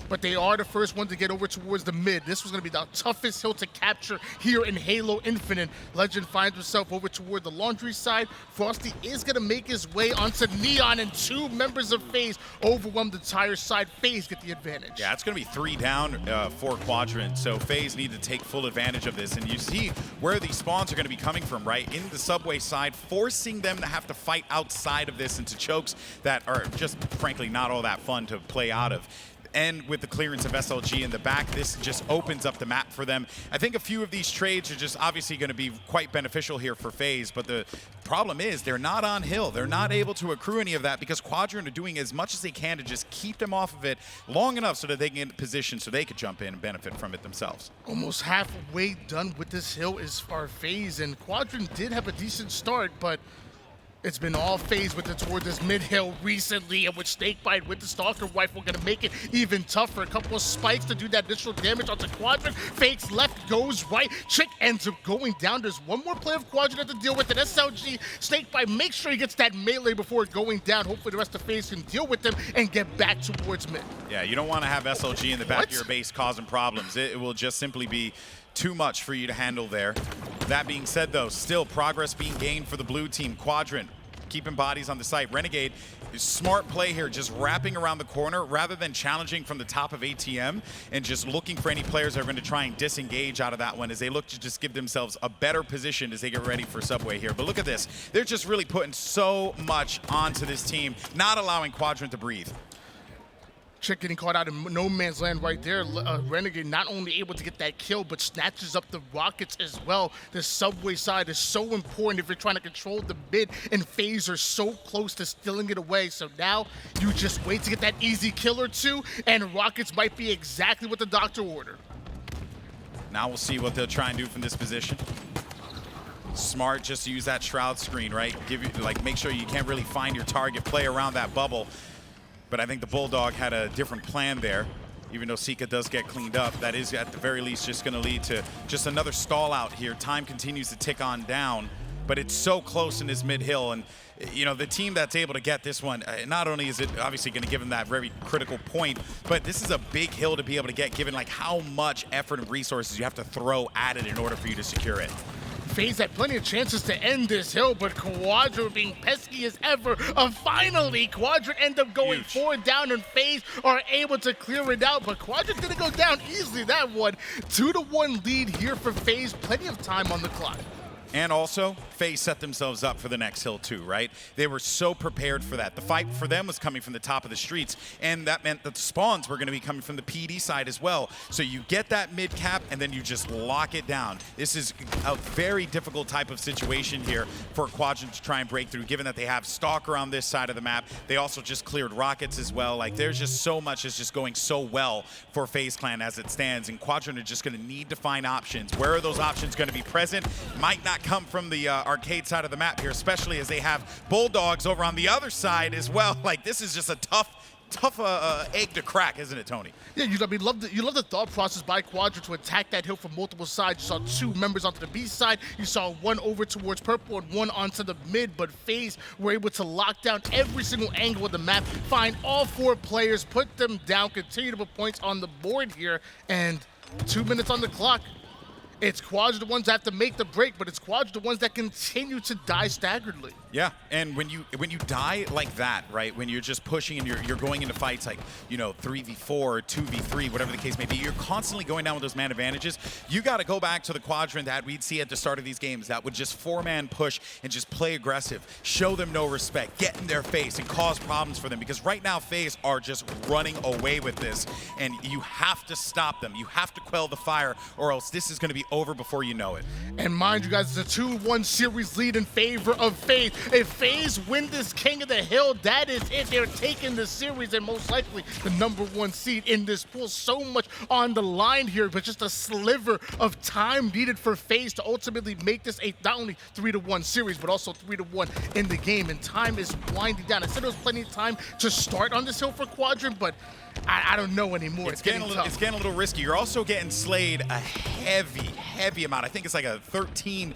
Speaker 3: But they are the first one to get over towards the mid. This was going to be the toughest hill to capture here in Halo Infinite. Lqgend finds himself over toward the laundry side. Frosty is going to make his way onto Neon, and 2 members of FaZe overwhelm the entire side. FaZe get the advantage.
Speaker 2: Yeah, it's going to be 3 down for Quadrant, so FaZe need to take full advantage of this. And you see where these spawns are going to be coming from, right? In the subway side, forcing them to have to fight outside of this into chokes that are just, frankly, not all that fun to play out of. And with the clearance of SLG in the back, this just opens up the map for them. I think a few of these trades are just obviously going to be quite beneficial here for FaZe, but the problem is they're not on hill. They're not able to accrue any of that because Quadrant are doing as much as they can to just keep them off of it long enough so that they can get in position so they could jump in and benefit from it themselves.
Speaker 3: Almost halfway done with this hill is our FaZe, and Quadrant did have a decent start, but it's been all FaZe with it toward this mid-hill recently, and with SnakeBite with the Stalker Rifle gonna make it even tougher. A couple of spikes to do that additional damage onto Quadrant. Fakes left, goes right. TchiK ends up going down. There's one more player of Quadrant to deal with, an SLG. SnakeBite makes sure he gets that melee before going down. Hopefully the rest of FaZe can deal with him and get back towards mid.
Speaker 2: Yeah, you don't want to have SLG in the back of your base causing problems. It will just simply be too much for you to handle there. That being said, though, still progress being gained for the blue team. Quadrant keeping bodies on the site. Renegade, smart play here, just wrapping around the corner rather than challenging from the top of ATM and just looking for any players that are going to try and disengage out of that one as they look to just give themselves a better position as they get ready for Subway here. But look at this. They're just really putting so much onto this team, not allowing Quadrant to breathe.
Speaker 3: TchiK getting caught out in no man's land right there. Renegade not only able to get that kill, but snatches up the Rockets as well. The subway side is so important if you're trying to control the mid, and FaZe are so close to stealing it away. So now you just wait to get that easy kill or 2, and Rockets might be exactly what the doctor ordered.
Speaker 2: Now we'll see what they'll try and do from this position. Smart, just use that shroud screen, right? Make sure you can't really find your target, play around that bubble. But I think the Bulldog had a different plan there. Even though Sica does get cleaned up, that is at the very least just going to lead to just another stall out here. Time continues to tick on down, but it's so close in this mid-hill. And, you know, the team that's able to get this one, not only is it obviously going to give them that very critical point, but this is a big hill to be able to get, given like how much effort and resources you have to throw at it in order for you to secure it.
Speaker 3: FaZe had plenty of chances to end this hill, but Quadrant being pesky as ever. Finally, Quadrant end up going 4 down, and FaZe are able to clear it out, but Quadrant didn't go down easily, that one. 2-1 lead here for FaZe, plenty of time on the clock.
Speaker 2: And also, FaZe set themselves up for the next hill too, right? They were so prepared for that. The fight for them was coming from the top of the streets, and that meant that the spawns were going to be coming from the PD side as well. So you get that mid cap, and then you just lock it down. This is a very difficult type of situation here for Quadrant to try and break through, given that they have Stalker on this side of the map. They also just cleared Rockets as well. Like, there's just so much is just going so well for FaZe Clan as it stands, and Quadrant are just going to need to find options. Where are those options going to be present? Might not come from the arcade side of the map here, especially as they have Bulldogs over on the other side as well. Like, this is just a tough egg to crack, isn't it, Tony?
Speaker 3: Yeah, you love the thought process by Quadrant to attack that hill from multiple sides. You saw 2 members onto the B side. You saw 1 over towards purple and 1 onto the mid, but FaZe were able to lock down every single angle of the map, find all 4 players, put them down, continue to put points on the board here, and 2 minutes on the clock. It's Quadrant the ones that have to make the break, but it's Quadrant the ones that continue to die staggeredly.
Speaker 2: Yeah, and when you die like that, right, when you're just pushing and you're going into fights like, you know, 3v4 or 2v3, whatever the case may be, you're constantly going down with those man advantages. You got to go back to the quadrant that we'd see at the start of these games that would just 4-man push and just play aggressive, show them no respect, get in their face and cause problems for them, because right now FaZe are just running away with this, and you have to stop them. You have to quell the fire, or else this is going to be over before you know it.
Speaker 3: And mind you guys, it's a 2-1 series lead in favor of FaZe. If FaZe win this King of the Hill, that is it. They're taking the series and most likely the #1 seed in this pool. So much on the line here, but just a sliver of time needed for FaZe to ultimately make this a not only 3-1 series, but also 3-1 in the game. And time is winding down. I said there was plenty of time to start on this hill for Quadrant, but I don't know anymore.
Speaker 2: It's getting a little risky. You're also getting slayed a heavy amount. I think it's like a 13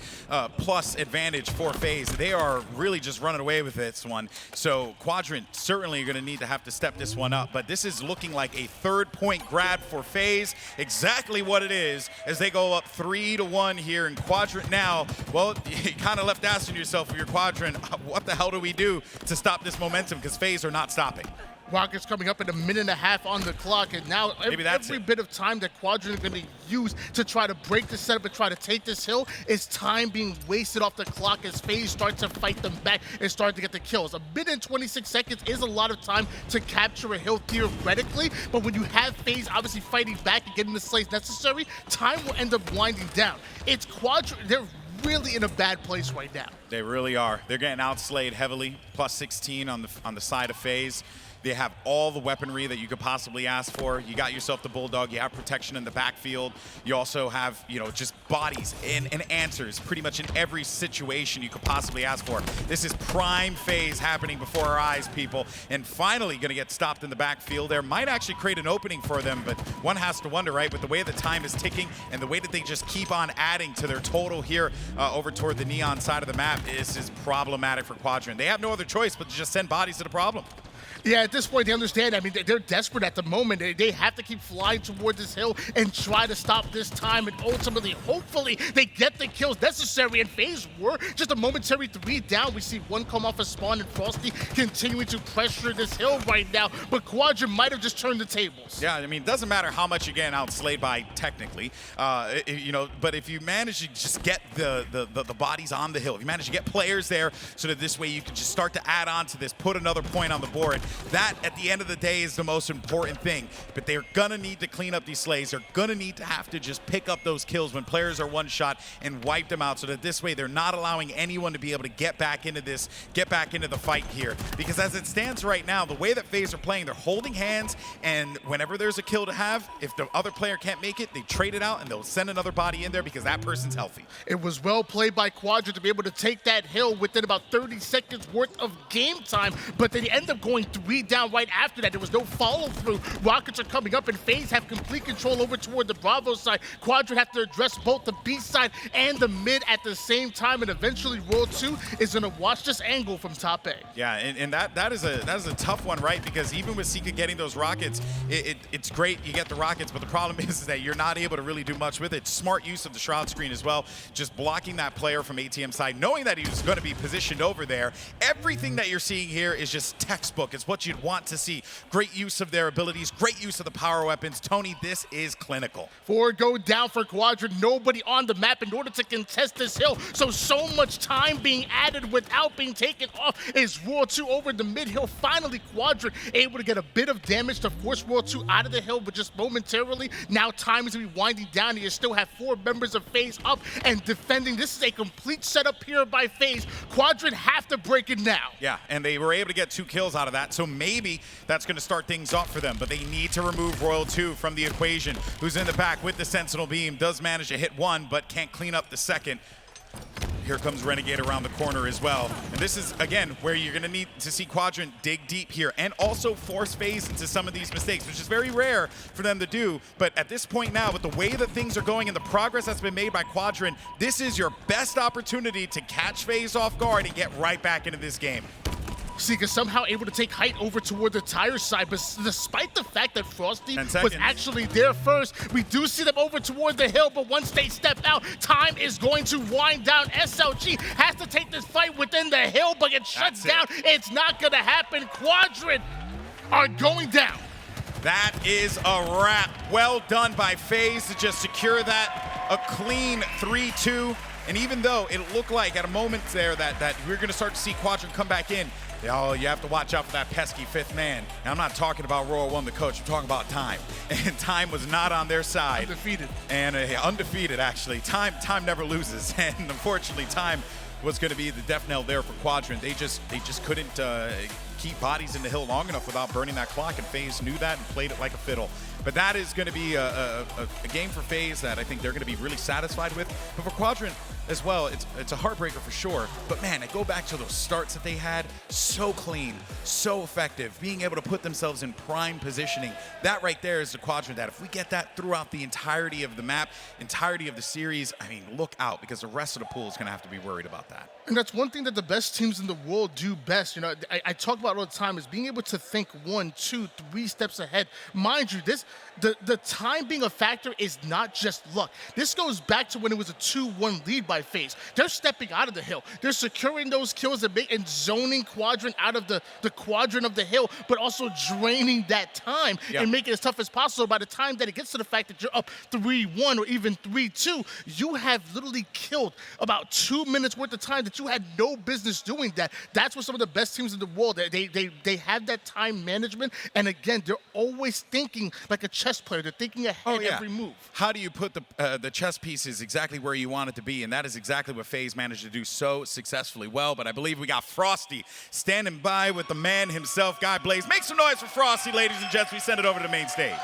Speaker 2: plus advantage for FaZe. They are really just running away with this one. So Quadrant certainly going to need to have to step this one up. But this is looking like a 3rd-point grab for FaZe. Exactly what it is as they go up 3-1 here in Quadrant now. Well, you kind of left asking yourself, if you're Quadrant, what the hell do we do to stop this momentum? Because FaZe are not stopping.
Speaker 3: Rockets coming up in a minute and a half on the clock, and now every bit of time that Quadrant is going to use to try to break the setup and try to take this hill is time being wasted off the clock as FaZe starts to fight them back and start to get the kills. A minute and 26 seconds is a lot of time to capture a hill theoretically, but when you have FaZe obviously fighting back and getting the slays necessary, time will end up winding down. It's Quadrant. They're really in a bad place right now.
Speaker 2: They really are. They're getting outslayed heavily, plus 16 on the side of FaZe. They have all the weaponry that you could possibly ask for. You got yourself the Bulldog. You have protection in the backfield. You also have, you know, just bodies and answers pretty much in every situation you could possibly ask for. This is prime FaZe happening before our eyes, people. And finally going to get stopped in the backfield. There might actually create an opening for them, but one has to wonder, right, with the way the time is ticking and the way that they just keep on adding to their total here over toward the neon side of the map, this is problematic for Quadrant. They have no other choice but to just send bodies to the problem.
Speaker 3: Yeah, at this point, they understand. I mean, they're desperate at the moment. They have to keep flying toward this hill and try to stop this time. And ultimately, hopefully, they get the kills necessary. And FaZe were just a momentary 3 down. We see one come off a spawn and Frosty continuing to pressure this hill right now. But Quadrant might have just turned the tables.
Speaker 2: Yeah, I mean, it doesn't matter how much you're getting outslayed by technically, you know, but if you manage to just get the bodies on the hill, if you manage to get players there so that this way you can just start to add on to this, put another point on the board, that, at the end of the day, is the most important thing. But they're going to need to clean up these slays. They're going to need to have to just pick up those kills when players are one shot and wipe them out so that this way they're not allowing anyone to be able to get back into this, get back into the fight here. Because as it stands right now, the way that FaZe are playing, they're holding hands, and whenever there's a kill to have, if the other player can't make it, they trade it out and they'll send another body in there because that person's healthy.
Speaker 3: It was well played by Quadrant to be able to take that hill within about 30 seconds worth of game time, but they end up going 3 down right after that. There was no follow-through. Rockets are coming up, and FaZe have complete control over toward the Bravo side. Quadrant have to address both the B side and the mid at the same time, and eventually World 2 is going to watch this angle from top A.
Speaker 2: Yeah, and that is a tough one, right? Because even with Sica getting those rockets, it's great you get the rockets, but the problem is that you're not able to really do much with it. Smart use of the shroud screen as well, just blocking that player from ATM side, knowing that he was going to be positioned over there. Everything that you're seeing here is just textbook. It's what you'd want to see. Great use of their abilities, great use of the power weapons. Tony, this is clinical.
Speaker 3: 4 go down for Quadrant. Nobody on the map in order to contest this hill. So much time being added without being taken off is World 2 over the mid hill. Finally, Quadrant able to get a bit of damage to force World 2 out of the hill, but just momentarily. Now time is going to be winding down, and you still have 4 members of FaZe up and defending. This is a complete setup here by FaZe. Quadrant have to break it now.
Speaker 2: Yeah, and they were able to get 2 kills out of that, so maybe that's going to start things off for them, but they need to remove Royal 2 from the equation, who's in the back with the Sentinel Beam, does manage to hit 1, but can't clean up the second. Here comes Renegade around the corner as well. And this is, again, where you're going to need to see Quadrant dig deep here and also force FaZe into some of these mistakes, which is very rare for them to do. But at this point now, with the way that things are going and the progress that's been made by Quadrant, this is your best opportunity to catch FaZe off guard and get right back into this game.
Speaker 3: Sica somehow able to take height over toward the tire side, but despite the fact that Frosty was actually there first, we do see them over toward the hill, but once they step out, time is going to wind down. SLG has to take this fight within the hill, but it shuts down. It's not gonna happen. Quadrant are going down.
Speaker 2: That is a wrap. Well done by FaZe to just secure that. A clean 3-2. And even though it looked like at a moment there that we're going to start to see Quadrant come back in, oh, you have to watch out for that pesky fifth man. And I'm not talking about Royal One, the coach. I'm talking about Time. And Time was not on their side.
Speaker 3: Undefeated.
Speaker 2: And undefeated, actually. Time never loses. And unfortunately, Time was going to be the death knell there for Quadrant. They just couldn't keep bodies in the hill long enough without burning that clock, and FaZe knew that and played it like a fiddle. But that is going to be a game for FaZe that I think they're going to be really satisfied with. But for Quadrant as well, it's a heartbreaker for sure. But man, I go back to those starts that they had, so clean, so effective, being able to put themselves in prime positioning. That right there is the Quadrant that if we get that throughout the entirety of the map, entirety of the series, I mean, look out, because the rest of the pool is going to have to be worried about that.
Speaker 3: And that's one thing that the best teams in the world do best. You know, I talk about all the time is being able to think 1, 2, 3 steps ahead. Mind you, the time being a factor is not just luck. This goes back to when it was a 2-1 lead by FaZe. They're stepping out of the hill. They're securing those kills and zoning Quadrant out of the quadrant of the hill, but also draining that time and making it as tough as possible. By the time that it gets to the fact that you're up 3-1 or even 3-2, you have literally killed about 2 minutes worth of time that you had no business doing that. That's what some of the best teams in the world, they have that time management, and again, they're always thinking like a chess player. They're thinking ahead every move.
Speaker 2: How do you put the chess pieces exactly where you want it to be? And that is exactly what FaZe managed to do so successfully well. But I believe we got Frosty standing by with the man himself, Guy Blaze. Make some noise for Frosty, ladies and gents. We send it over to the main stage.